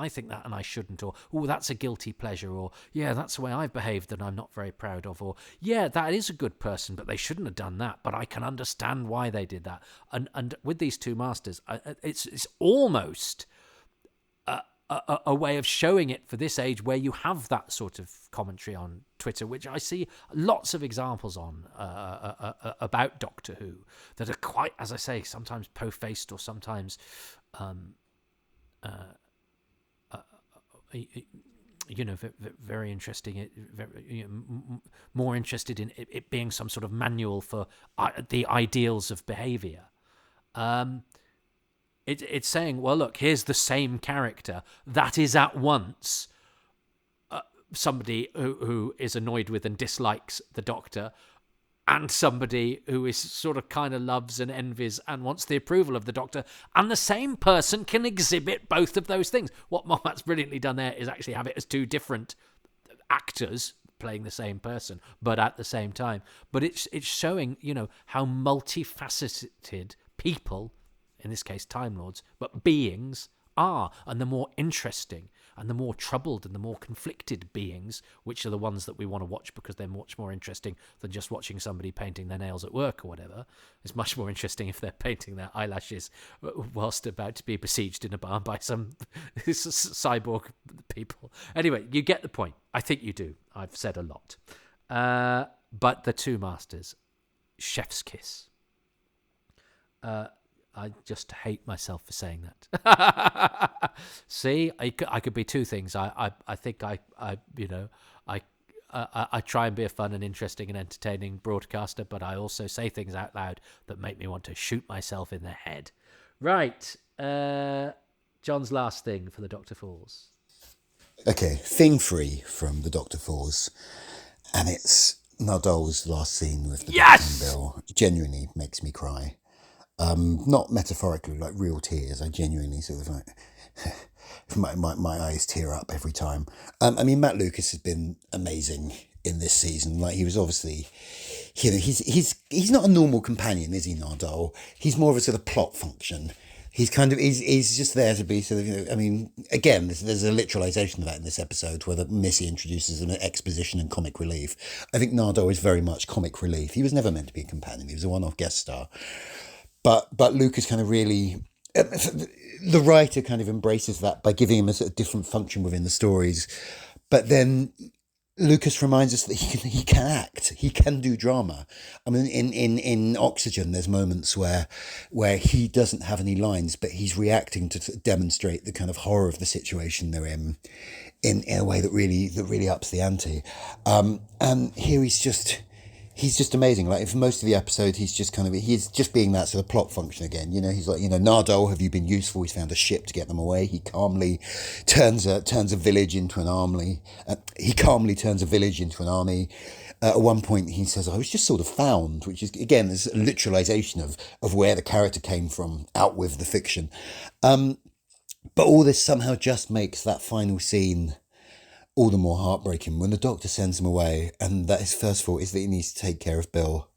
think that and I shouldn't, or, oh, that's a guilty pleasure, or, yeah, that's the way I've behaved and I'm not very proud of, or, yeah, that is a good person, but they shouldn't have done that, but I can understand why they did that. And with these two masters, it's almost a way of showing it for this age where you have that sort of commentary on Twitter, which I see lots of examples on about Doctor Who that are quite, as I say, sometimes po-faced or sometimes very interesting. More interested in it being some sort of manual for the ideals of behaviour. It's saying, well, look, here's the same character that is at once somebody who is annoyed with and dislikes the Doctor, and somebody who is sort of kind of loves and envies and wants the approval of the Doctor, and the same person can exhibit both of those things. What Moffat's brilliantly done there is actually have it as two different actors playing the same person, but at the same time. But it's showing, how multifaceted people, in this case Time Lords, but beings are, and the more interesting and the more troubled and the more conflicted beings, which are the ones that we want to watch because they're much more interesting than just watching somebody painting their nails at work or whatever. It's much more interesting if they're painting their eyelashes whilst about to be besieged in a barn by some cyborg people. Anyway, you get the point. I think you do. I've said a lot. But the two masters, chef's kiss. I just hate myself for saying that. See, I could be two things. I think I try and be a fun and interesting and entertaining broadcaster, but I also say things out loud that make me want to shoot myself in the head. Right. John's last thing for The Doctor Falls. Okay, thing 3 from The Doctor Falls, and it's Nardole's last scene with the Doctor and Bill. It genuinely makes me cry. Not metaphorically, like real tears. I genuinely sort of like my eyes tear up every time. Matt Lucas has been amazing in this season. Like, he was obviously, he's not a normal companion, is he, Nardole? He's more of a sort of plot function. He's just there to be sort of, again, there's a literalization of that in this episode where Missy introduces an exposition and comic relief. I think Nardole is very much comic relief. He was never meant to be a companion. He was a one-off guest star. But Lucas kind of really, the writer kind of embraces that by giving him a sort of different function within the stories. But then Lucas reminds us that he can act, he can do drama. In Oxygen, there's moments where he doesn't have any lines, but he's reacting to demonstrate the kind of horror of the situation they're in a way that really ups the ante. And here he's just amazing. Like, for most of the episode, he's just being that sort of plot function again. He's like, Nardole, have you been useful? He's found a ship to get them away. He calmly turns a village into an army. At one point, he says, I was just sort of found, which is, again, this literalization of where the character came from, out with the fiction. But all this somehow just makes that final scene all the more heartbreaking when the Doctor sends him away, and that his first thought is that he needs to take care of Bill,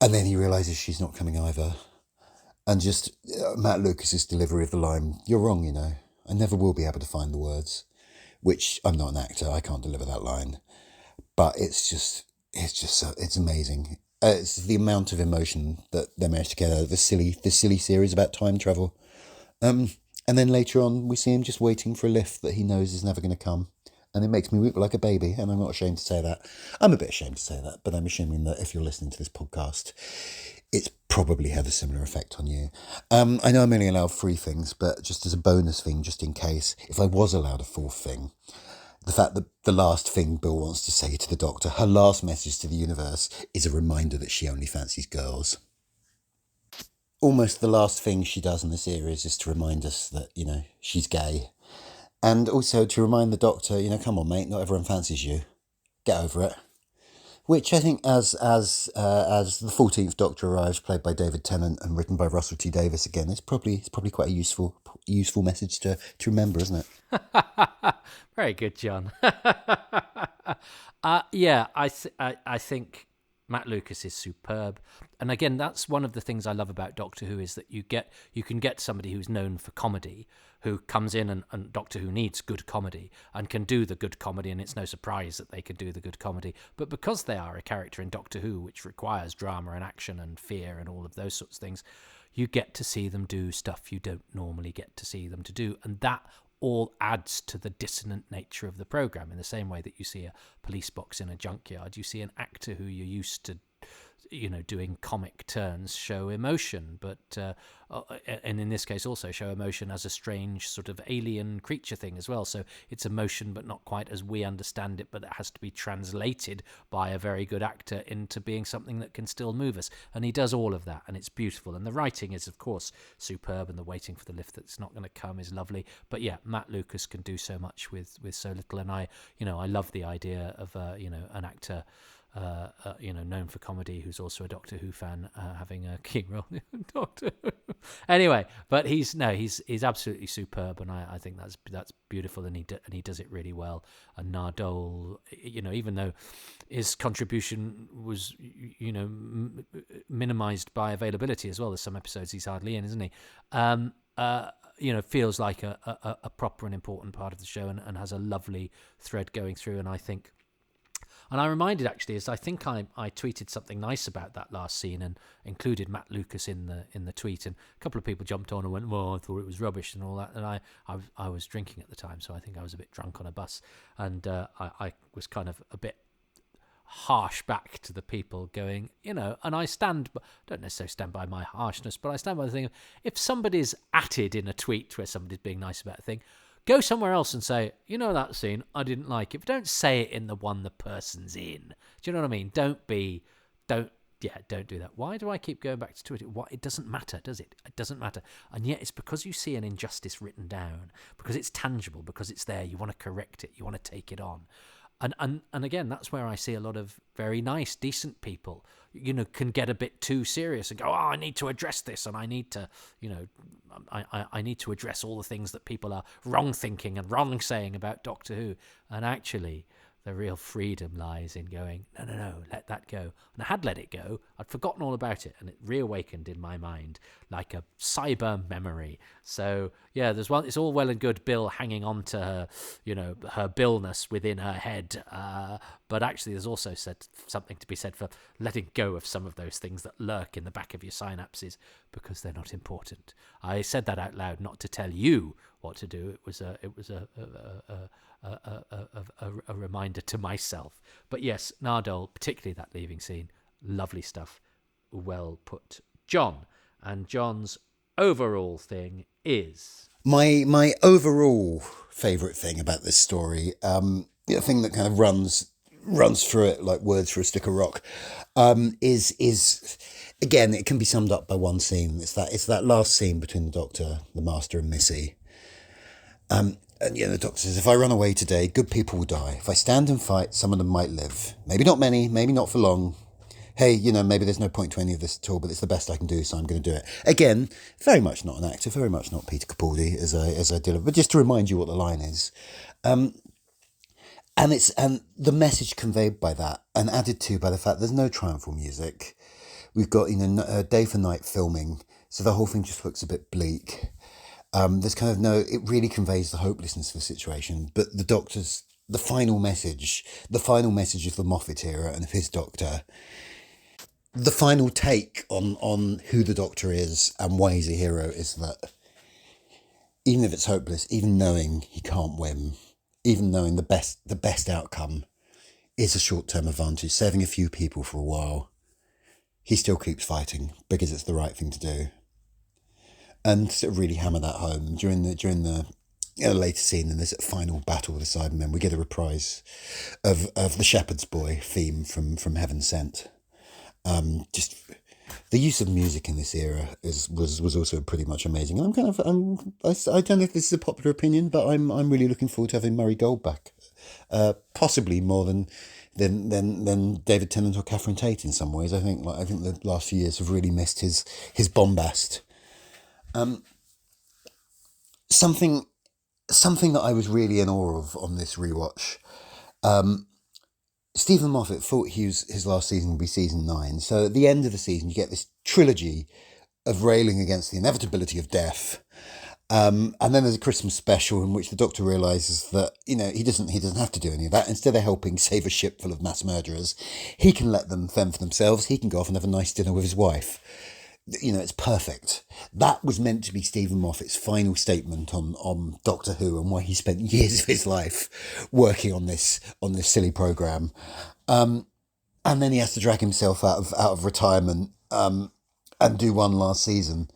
and then he realises she's not coming either. And just Matt Lucas's delivery of the line, "You're wrong, I never will be able to find the words," which, I'm not an actor, I can't deliver that line, but it's amazing. It's the amount of emotion that they managed to get out of the silly series about time travel. And then later on, we see him just waiting for a lift that he knows is never going to come. And it makes me weep like a baby, and I'm not ashamed to say that. I'm a bit ashamed to say that, but I'm assuming that if you're listening to this podcast, it's probably had a similar effect on you. I know I'm only allowed 3 things, but just as a bonus thing, just in case, if I was allowed a 4th thing, the fact that the last thing Bill wants to say to the Doctor, her last message to the universe, is a reminder that she only fancies girls. Almost the last thing she does in the series is to remind us that, she's gay. And also to remind the Doctor, come on, mate, not everyone fancies you. Get over it. Which I think as the 14th Doctor arrives, played by David Tennant and written by Russell T Davies again, it's probably quite a useful message to remember, isn't it? Very good, John. I think Matt Lucas is superb. And again, that's one of the things I love about Doctor Who, is that you can get somebody who's known for comedy, who comes in and Doctor Who needs good comedy and can do the good comedy, and it's no surprise that they can do the good comedy. But because they are a character in Doctor Who, which requires drama and action and fear and all of those sorts of things, you get to see them do stuff you don't normally get to see them to do. And that all adds to the dissonant nature of the programme, in the same way that you see a police box in a junkyard. You see an actor who you're used to doing comic turns show emotion, but and in this case also show emotion as a strange sort of alien creature thing as well. So it's emotion, but not quite as we understand it, but it has to be translated by a very good actor into being something that can still move us. And he does all of that, and it's beautiful. And the writing is, of course, superb, and the waiting for the lift that's not going to come is lovely. But yeah, Matt Lucas can do so much with so little, and I love the idea of an actor known for comedy who's also a Doctor Who fan having a key role in Doctor Who. Anyway, but he's absolutely superb, and I think that's beautiful, and he does it really well. And Nardole, even though his contribution was minimized by availability as well, there's some episodes he's hardly in, isn't he? Feels like a proper and important part of the show, and has a lovely thread going through. And I think, and I reminded actually, as I think I tweeted something nice about that last scene and included Matt Lucas in the tweet, and a couple of people jumped on and went, "Well, I thought it was rubbish" and all that. And I was drinking at the time, so I think I was a bit drunk on a bus, and I was kind of a bit harsh back to the people, going, and I don't necessarily stand by my harshness, but I stand by the thing of, if somebody's atted in a tweet where somebody's being nice about a thing, go somewhere else and say, that scene, I didn't like it. But don't say it in the one the person's in. Do you know what I mean? Don't do that. Why do I keep going back to Twitter? It doesn't matter, does it? It doesn't matter. And yet it's because you see an injustice written down, because it's tangible, because it's there. You want to correct it. You want to take it on. And again, that's where I see a lot of very nice, decent people, can get a bit too serious and go, I need to address this, and I need to, I need to address all the things that people are wrong thinking and wrong saying about Doctor Who. And actually, the real freedom lies in going, no, let that go. And I had let it go. I'd forgotten all about it, and it reawakened in my mind like a cyber memory. So yeah, there's one. It's all well and good Bill hanging on to her, her Billness within her head. But actually, there's also something to be said for letting go of some of those things that lurk in the back of your synapses because they're not important. I said that out loud, not to tell you what to do. It was a reminder to myself. But yes, Nardole, particularly that leaving scene, lovely stuff, well put. John, and John's overall thing is my overall favourite thing about this story, the thing that kind of runs through it like words through a stick of rock, is again, it can be summed up by one scene. It's that last scene between the Doctor, the Master, and Missy. And the Doctor says, if I run away today, good people will die. If I stand and fight, some of them might live. Maybe not many, maybe not for long. Hey, maybe there's no point to any of this at all, but it's the best I can do, so I'm going to do it. Again, very much not an actor, very much not Peter Capaldi as I deliver, but just to remind you what the line is. And the message conveyed by that, and added to by the fact there's no triumphal music. We've got day for night filming, so the whole thing just looks a bit bleak. There's kind of it really conveys the hopelessness of the situation, but the final message of the Moffat era and of his Doctor, the final take on who the Doctor is and why he's a hero is that even if it's hopeless, even knowing he can't win, even knowing the best outcome is a short-term advantage, saving a few people for a while, he still keeps fighting because it's the right thing to do. And sort of really hammer that home during the later scene in this final battle with the Cybermen. We get a reprise of the Shepherd's Boy theme from Heaven Sent. Just the use of music in this era was also pretty much amazing. And I don't know if this is a popular opinion, but I'm really looking forward to having Murray Gold back, possibly more than David Tennant or Catherine Tate in some ways. I think the last few years have really missed his bombast. Something that I was really in awe of on this rewatch. Stephen Moffat thought his last season would be season 9. So at the end of the season, you get this trilogy of railing against the inevitability of death. And then there's a Christmas special in which the Doctor realises that, he doesn't have to do any of that. Instead of helping save a ship full of mass murderers, he can let them fend for themselves. He can go off and have a nice dinner with his wife. It's perfect. That was meant to be Stephen Moffat's final statement on Doctor Who and why he spent years of his life working on this silly programme. and then he has to drag himself out of retirement, and do one last season,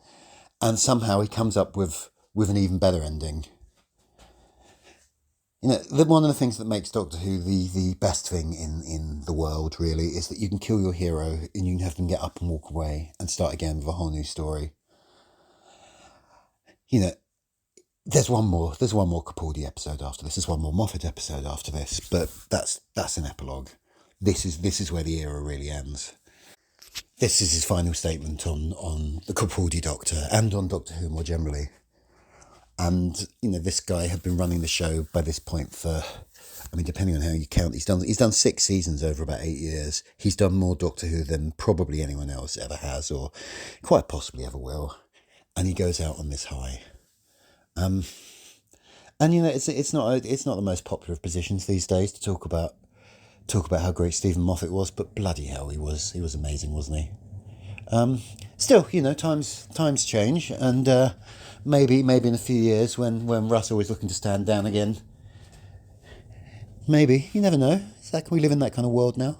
and somehow he comes up with an even better ending. One of the things that makes Doctor Who the best thing in the world, really, is that you can kill your hero and you can have them get up and walk away and start again with a whole new story. You know, there's one more Capaldi episode after this. There's one more Moffat episode after this, but that's an epilogue. This is where the era really ends. This is his final statement on the Capaldi Doctor and on Doctor Who more generally. And this guy had been running the show by this point for, I mean, depending on how you count, he's done 6 seasons over about 8 years. He's done more Doctor Who than probably anyone else ever has, or quite possibly ever will. And he goes out on this high. And it's not the most popular of positions these days to talk about how great Stephen Moffat was, but bloody hell, he was amazing, wasn't he? Still, times change, and maybe in a few years when Russell is looking to stand down again, maybe, you never know. Can we live in that kind of world now?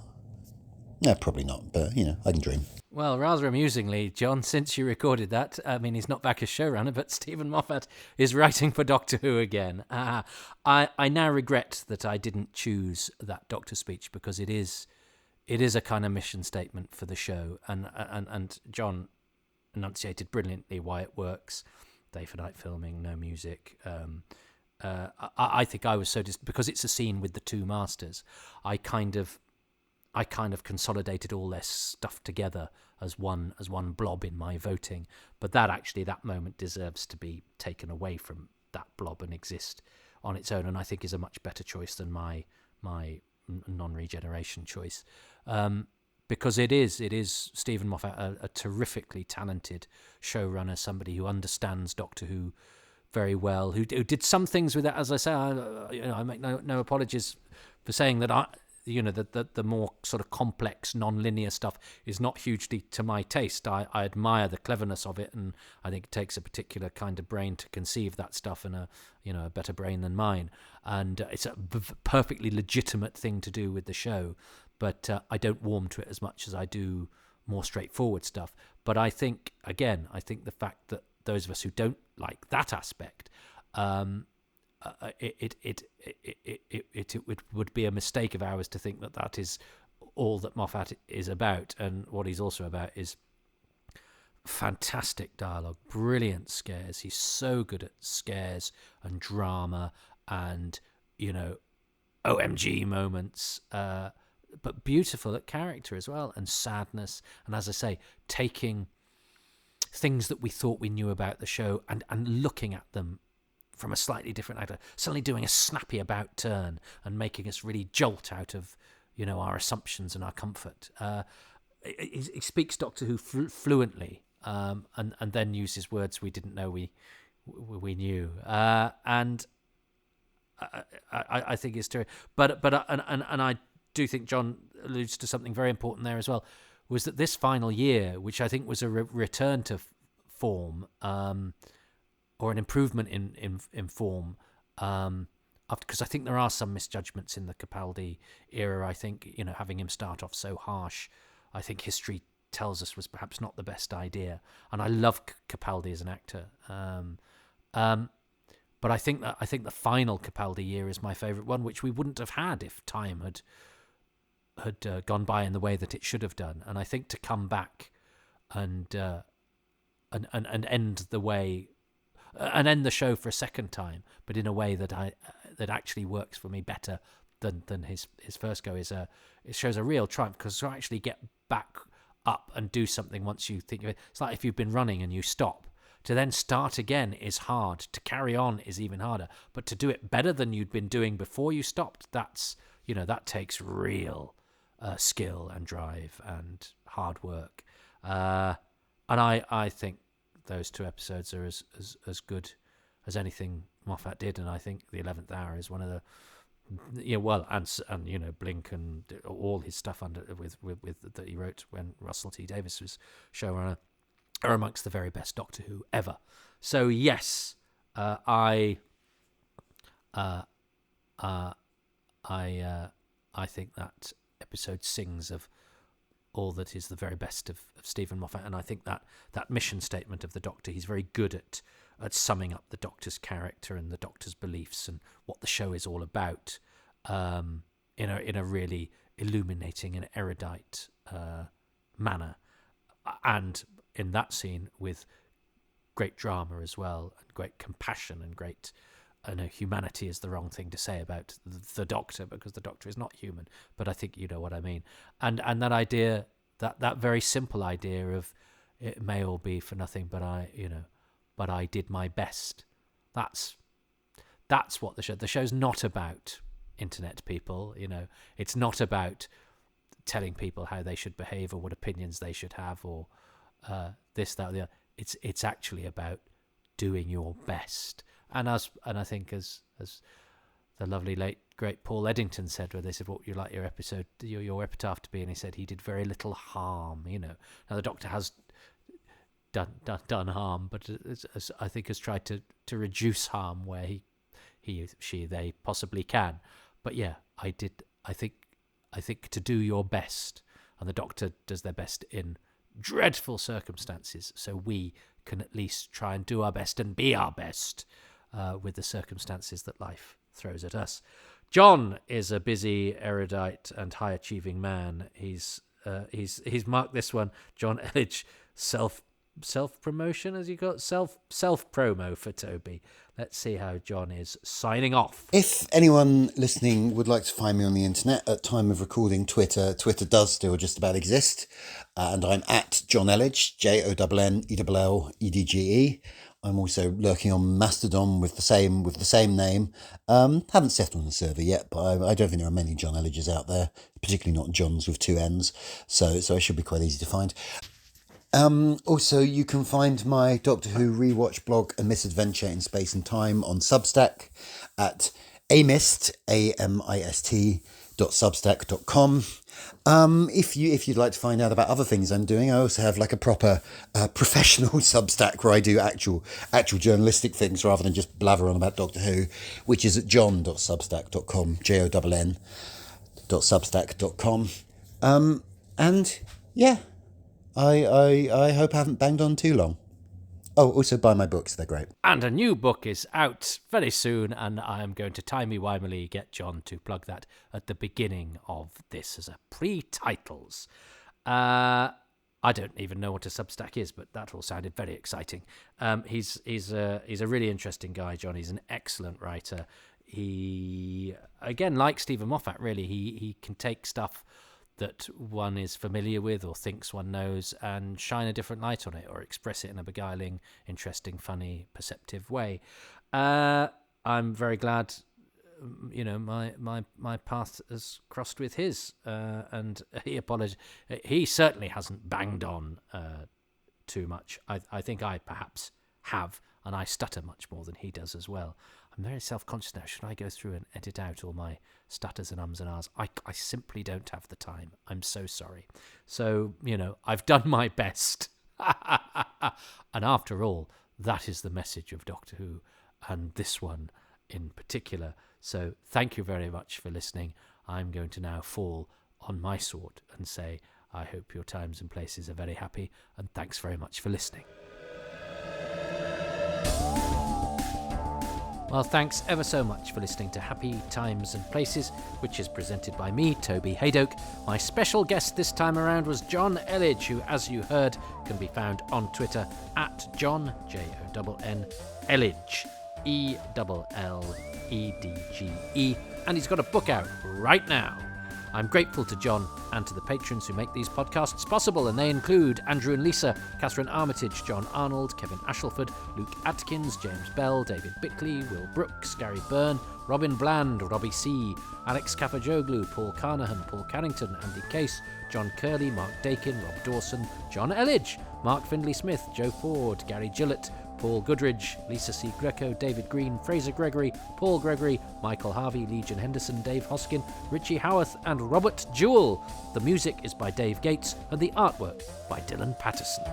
No, probably not, but I can dream. Well, rather amusingly, John, since you recorded that, I mean, he's not back as showrunner, but Stephen Moffat is writing for Doctor Who again. I now regret that I didn't choose that Doctor speech, because it is a kind of mission statement for the show, and John enunciated brilliantly why it works. Day for night filming, no music. I think I was so because it's a scene with the two masters. I kind of consolidated all their stuff together as one blob in my voting. But that moment deserves to be taken away from that blob and exist on its own, and I think is a much better choice than my non-regeneration choice. Because it is Stephen Moffat, a terrifically talented showrunner, somebody who understands Doctor Who very well, who did some things with it. As I say, I make no apologies for saying that the more sort of complex, non-linear stuff is not hugely to my taste. I admire the cleverness of it, and I think it takes a particular kind of brain to conceive that stuff, and a better brain than mine. And it's a perfectly legitimate thing to do with the show, but I don't warm to it as much as I do more straightforward stuff. But I think the fact that those of us who don't like that aspect, it would be a mistake of ours to think that is all that Moffat is about. And what he's also about is fantastic dialogue, brilliant scares. He's so good at scares and drama and OMG moments, but beautiful at character as well, and sadness, and as I say, taking things that we thought we knew about the show and looking at them from a slightly different angle, suddenly doing a snappy about turn and making us really jolt out of our assumptions and our comfort. He speaks Doctor Who fluently, and then uses words we didn't know we knew, and I think it's true. But I do think John alludes to something very important there as well, was that this final year, which I think was a return to form, or an improvement in form, because I think there are some misjudgments in the Capaldi era. I think having him start off so harsh, I think history tells us was perhaps not the best idea. And I love Capaldi as an actor, but I think the final Capaldi year is my favourite one, which we wouldn't have had if time had gone by in the way that it should have done. And I think to come back and end the way. And end the show for a second time, but in a way that actually works for me better than his first go, it shows a real triumph, because to actually get back up and do something once you think of it, it's like if you've been running and you stop, to then start again is hard. To carry on is even harder, but to do it better than you'd been doing before you stopped, that takes real skill and drive and hard work. And I think those 2 episodes are as good as anything Moffat did, and I think the 11th Hour is one of the and Blink and all his stuff with that he wrote when Russell T Davies was showrunner are amongst the very best Doctor Who ever. So yes, I think that episode sings of all that is the very best of Stephen Moffat. And I think that mission statement of the Doctor, he's very good at summing up the Doctor's character and the Doctor's beliefs and what the show is all about, in a really illuminating and erudite manner, and in that scene with great drama as well, and great compassion and great. I know humanity is the wrong thing to say about the Doctor, because the Doctor is not human, but I think you know what I mean. And that idea, that very simple idea of it may all be for nothing, but I did my best. That's what the show's not about. Internet people, it's not about telling people how they should behave or what opinions they should have or this, that, or the other. It's actually about doing your best. And I think as the lovely late great Paul Eddington said, where they said, "What would you like your epitaph to be?" And he said he did very little harm. Now the Doctor has done harm, but I think has tried to reduce harm where they possibly can. But yeah, I think to do your best, and the Doctor does their best in dreadful circumstances, so we can at least try and do our best and be our best with the circumstances that life throws at us. John is a busy, erudite, and high-achieving man. He's marked this one, Jonn Elledge, self-promotion, as you call it, self-promo for Toby. Let's see how John is signing off. If anyone listening would like to find me on the internet, at time of recording, Twitter does still just about exist, and I'm at Jonn Elledge, JONNELLEDGE. I'm also lurking on Mastodon with the same name. Haven't settled on the server yet, but I don't think there are many Jonn Elledges out there, particularly not Johns with two N's. So it should be quite easy to find. Also, you can find my Doctor Who rewatch blog, A Misadventure in Space and Time, on Substack at amist.substack.com. If you'd like to find out about other things I'm doing, I also have like a proper professional Substack where I do actual journalistic things rather than just blather on about Doctor Who, which is at john.substack.com, JONN.substack.com. And yeah. I hope I haven't banged on too long. Oh, also buy my books, they're great. And a new book is out very soon, and I am going to timey-wimely get John to plug that at the beginning of this as a pre-titles. I don't even know what a Substack is, but that all sounded very exciting. He's a really interesting guy, John. He's an excellent writer. He, again, like Stephen Moffat, really, he can take stuff that one is familiar with or thinks one knows and shine a different light on it or express it in a beguiling, interesting, funny, perceptive way. I'm very glad, my path has crossed with his, and he apologized. He certainly hasn't banged on too much. I think I perhaps have, and I stutter much more than he does as well. I'm very self-conscious now. Should I go through and edit out all my stutters and ums and ahs? I simply don't have the time. I'm so sorry. So, I've done my best. And after all, that is the message of Doctor Who, and this one in particular. So thank you very much for listening. I'm going to now fall on my sword and say, I hope your times and places are very happy, and thanks very much for listening. Well, thanks ever so much for listening to Happy Times and Places, which is presented by me, Toby Haydock. My special guest this time around was Jonn Elledge, who, as you heard, can be found on Twitter at Jonn, Jonn, Elledge, ELLEDGE, and he's got a book out right now. I'm grateful to John and to the patrons who make these podcasts possible, and they include Andrew and Lisa, Catherine Armitage, John Arnold, Kevin Ashelford, Luke Atkins, James Bell, David Bickley, Will Brooks, Gary Byrne, Robin Bland, Robbie C., Alex Kafajoglu, Paul Carnahan, Paul Carrington, Andy Case, John Curley, Mark Dakin, Rob Dawson, Jonn Elledge, Mark Findlay-Smith, Joe Ford, Gary Gillett, Paul Goodridge, Lisa C. Greco, David Green, Fraser Gregory, Paul Gregory, Michael Harvey, Legion Henderson, Dave Hoskin, Richie Howarth, and Robert Jewell. The music is by Dave Gates, and the artwork by Dylan Patterson.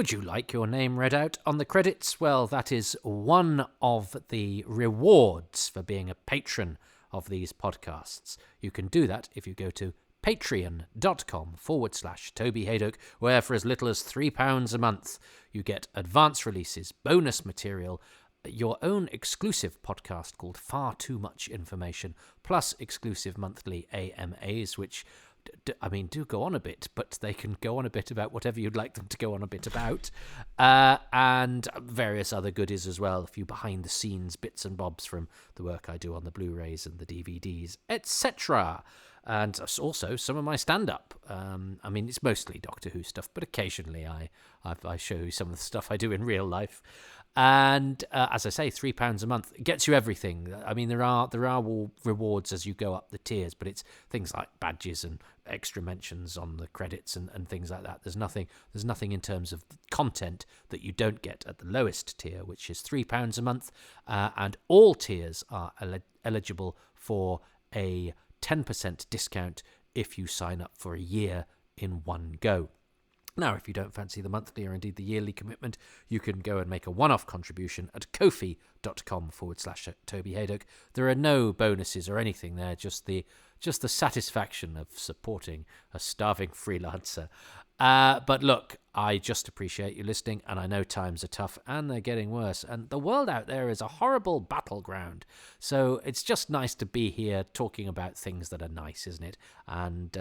Would you like your name read out on the credits? Well, that is one of the rewards for being a patron of these podcasts. You can do that if you go to patreon.com/Toby Haydock, where for as little as £3 a month, you get advance releases, bonus material, your own exclusive podcast called Far Too Much Information, plus exclusive monthly AMAs, which do go on a bit, but they can go on a bit about whatever you'd like them to go on a bit about, and various other goodies as well, a few behind-the-scenes bits and bobs from the work I do on the Blu-rays and the DVDs, etc., and also some of my stand-up. It's mostly Doctor Who stuff, but occasionally I show you some of the stuff I do in real life. And as I say, £3 a month gets you everything. I mean, there are rewards as you go up the tiers, but it's things like badges and extra mentions on the credits and things like that. There's nothing in terms of content that you don't get at the lowest tier, which is £3 a month, and all tiers are eligible for a 10% discount if you sign up for a year in one go. Now, if you don't fancy the monthly or indeed the yearly commitment, you can go and make a one-off contribution at ko-fi.com/Toby Haydock. There are no bonuses or anything there, just the satisfaction of supporting a starving freelancer. But look, I just appreciate you listening, and I know times are tough and they're getting worse, and the world out there is a horrible battleground. So it's just nice to be here talking about things that are nice, isn't it? And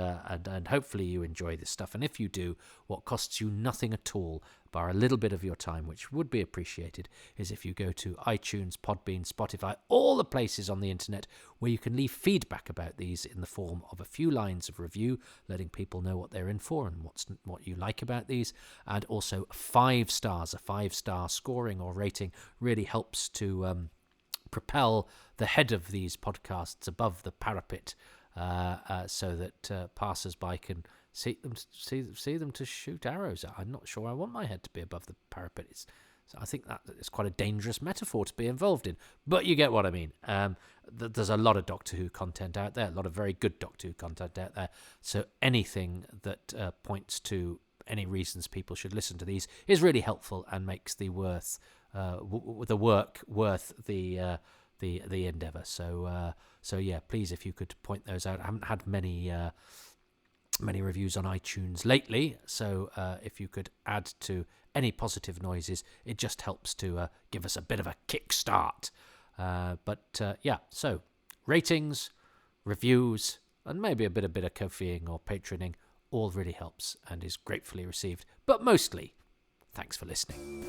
hopefully you enjoy this stuff. And if you do, what costs you nothing at all, bar a little bit of your time, which would be appreciated, is if you go to iTunes, Podbean, Spotify, all the places on the internet where you can leave feedback about these in the form of a few lines of review, letting people know what they're in for and what you like about these, and also 5 stars. A 5-star scoring or rating really helps to propel the head of these podcasts above the parapet, so that passers-by can see them to shoot arrows at. I'm not sure I want my head to be above the parapet. I think that is quite a dangerous metaphor to be involved in, but you get what I mean. There's a lot of Doctor Who content out there, a lot of very good Doctor Who content out there, so anything that points to any reasons people should listen to these is really helpful and makes the work worth the endeavour. So yeah, please, if you could point those out. I haven't had many reviews on iTunes lately, so if you could add to any positive noises, it just helps to give us a bit of a kickstart. So ratings, reviews, and maybe a bit of Ko-fiing or patroning all really helps and is gratefully received. But mostly, thanks for listening.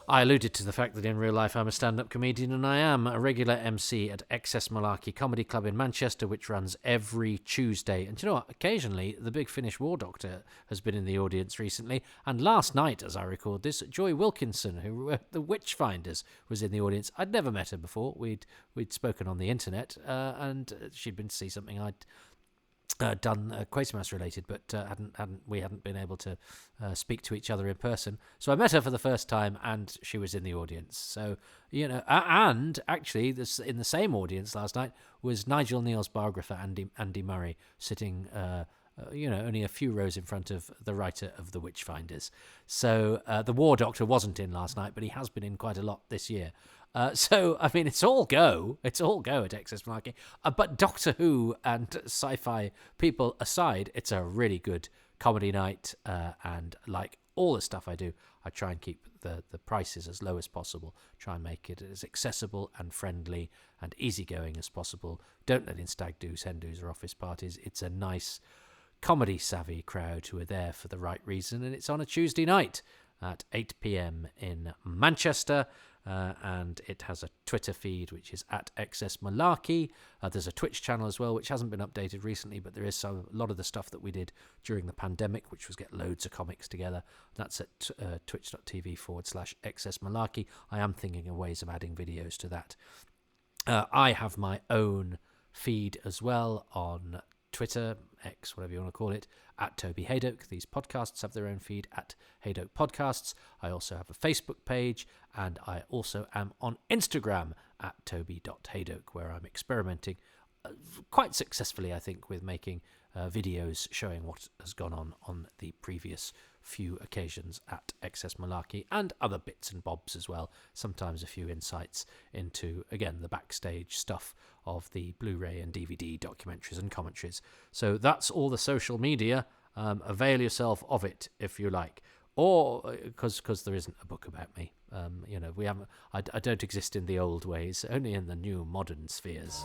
I alluded to the fact that in real life I'm a stand-up comedian, and I am a regular MC at Excess Malarkey Comedy Club in Manchester, which runs every Tuesday. And you know what? Occasionally, the Big Finish War Doctor has been in the audience recently. And last night, as I record this, Joy Wilkinson, who wrote The Witchfinders, was in the audience. I'd never met her before. We'd spoken on the internet, and she'd been to see something I'd done Quatermass related, but we hadn't been able to speak to each other in person. So I met her for the first time, and she was in the audience. So and actually, in the same audience last night was Nigel Neal's biographer Andy Murray, sitting only a few rows in front of the writer of The Witchfinders. So the War Doctor wasn't in last night, but he has been in quite a lot this year. So, I mean, it's all go at Excess Malarkey. But Doctor Who and sci-fi people aside, it's a really good comedy night. And like all the stuff I do, I try and keep the prices as low as possible. Try and make it as accessible and friendly and easygoing as possible. Don't let in stag do's, hen do's, or office parties. It's a nice comedy-savvy crowd who are there for the right reason. And it's on a Tuesday night at 8 p.m. in Manchester. And it has a Twitter feed, which is at Excess Malarkey. There's a Twitch channel as well, which hasn't been updated recently, but there is a lot of the stuff that we did during the pandemic, which was get loads of comics together. That's at twitch.tv/Excess Malarkey. I am thinking of ways of adding videos to that. I have my own feed as well on Twitter, X, whatever you want to call it, at Toby Haydock. These podcasts have their own feed at Haydock Podcasts. I also have a Facebook page, and I also am on Instagram at toby.haydock, where I'm experimenting quite successfully, I think, with making videos showing what has gone on the previous few occasions at Excess Malarkey, and other bits and bobs as well. Sometimes a few insights into, again, the backstage stuff of the Blu-ray and DVD documentaries and commentaries. So that's all the social media. Avail yourself of it if you like. Or because there isn't a book about me. We haven't. I don't exist in the old ways, only in the new modern spheres.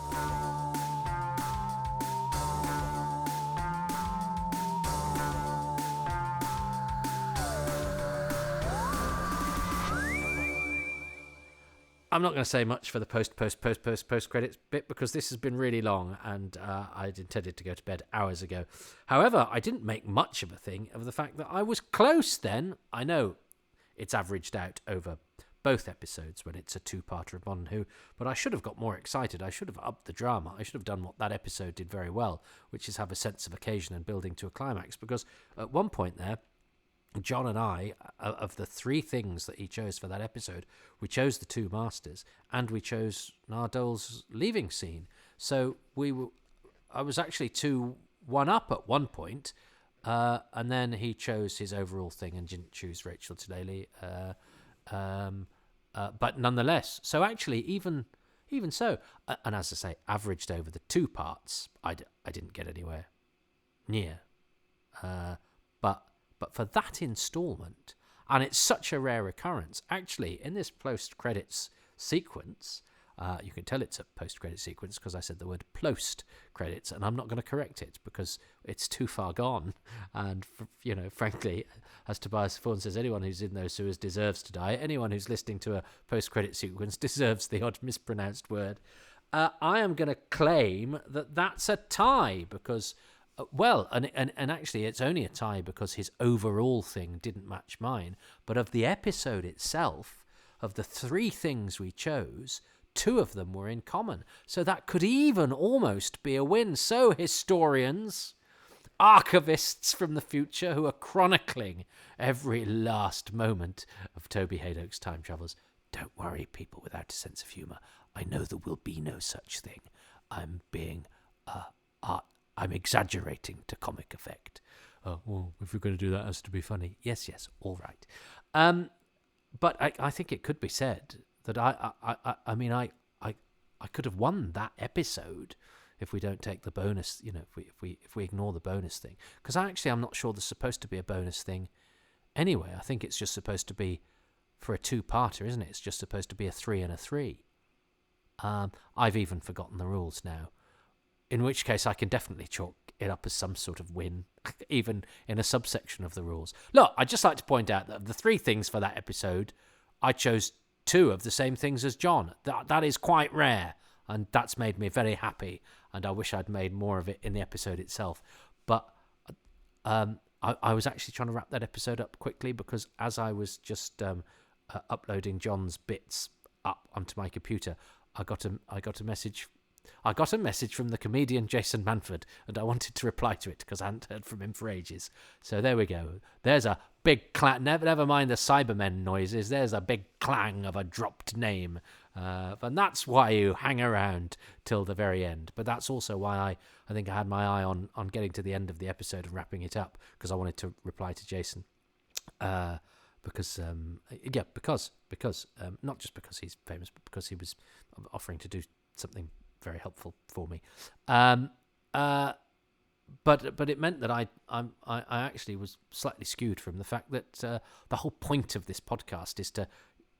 I'm not going to say much for the post credits bit because this has been really long, and I'd intended to go to bed hours ago. However, I didn't make much of a thing of the fact that I was close then. I know it's averaged out over both episodes when it's a two-parter of Modern Who, but I should have got more excited. I should have upped the drama. I should have done what that episode did very well, which is have a sense of occasion and building to a climax, because at one point there, Jonn and I, of the three things that he chose for that episode, we chose the two masters and we chose Nardole's leaving scene. So I was actually 2-1 up at one point, and then he chose his overall thing and didn't choose Rachel Talalay. But nonetheless, so actually even so, and as I say, averaged over the two parts, I didn't get anywhere near. But for that instalment, and it's such a rare occurrence, actually, in this post-credits sequence, you can tell it's a post-credit sequence because I said the word "post" credits, and I'm not going to correct it because it's too far gone. And, frankly, as Tobias Vaughan says, anyone who's in those sewers deserves to die. Anyone who's listening to a post-credit sequence deserves the odd mispronounced word. I am going to claim that that's a tie because... and actually it's only a tie because his overall thing didn't match mine. But of the episode itself, of the three things we chose, two of them were in common. So that could even almost be a win. So historians, archivists from the future who are chronicling every last moment of Toby Hadoke's time travels, don't worry, people without a sense of humour. I know there will be no such thing. I'm being I'm exaggerating to comic effect. Well, if you're going to do that, it has to be funny. Yes, all right. But I think it could be said that I mean, I could have won that episode if we don't take the bonus. If we ignore the bonus thing, because I'm not sure there's supposed to be a bonus thing anyway. I think it's just supposed to be for a two-parter, isn't it? It's just supposed to be a 3 and a 3. I've even forgotten the rules now. In which case, I can definitely chalk it up as some sort of win, even in a subsection of the rules. Look, I'd just like to point out that of the three things for that episode, I chose two of the same things as Jonn. That is quite rare, and that's made me very happy, and I wish I'd made more of it in the episode itself. But I was actually trying to wrap that episode up quickly because as I was just uploading John's bits up onto my computer, I got a message from the comedian Jason Manford, and I wanted to reply to it because I hadn't heard from him for ages. So there we go. There's a big clang. Never mind the Cybermen noises. There's a big clang of a dropped name. And that's why you hang around till the very end. But that's also why I think I had my eye on getting to the end of the episode and wrapping it up, because I wanted to reply to Jason. Because not just because he's famous, but because he was offering to do something very helpful for me, but it meant that I actually was slightly skewed from the fact that the whole point of this podcast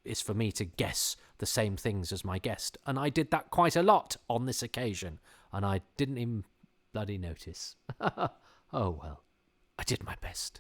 is for me to guess the same things as my guest, and I did that quite a lot on this occasion, and I didn't even bloody notice. Oh well, I did my best.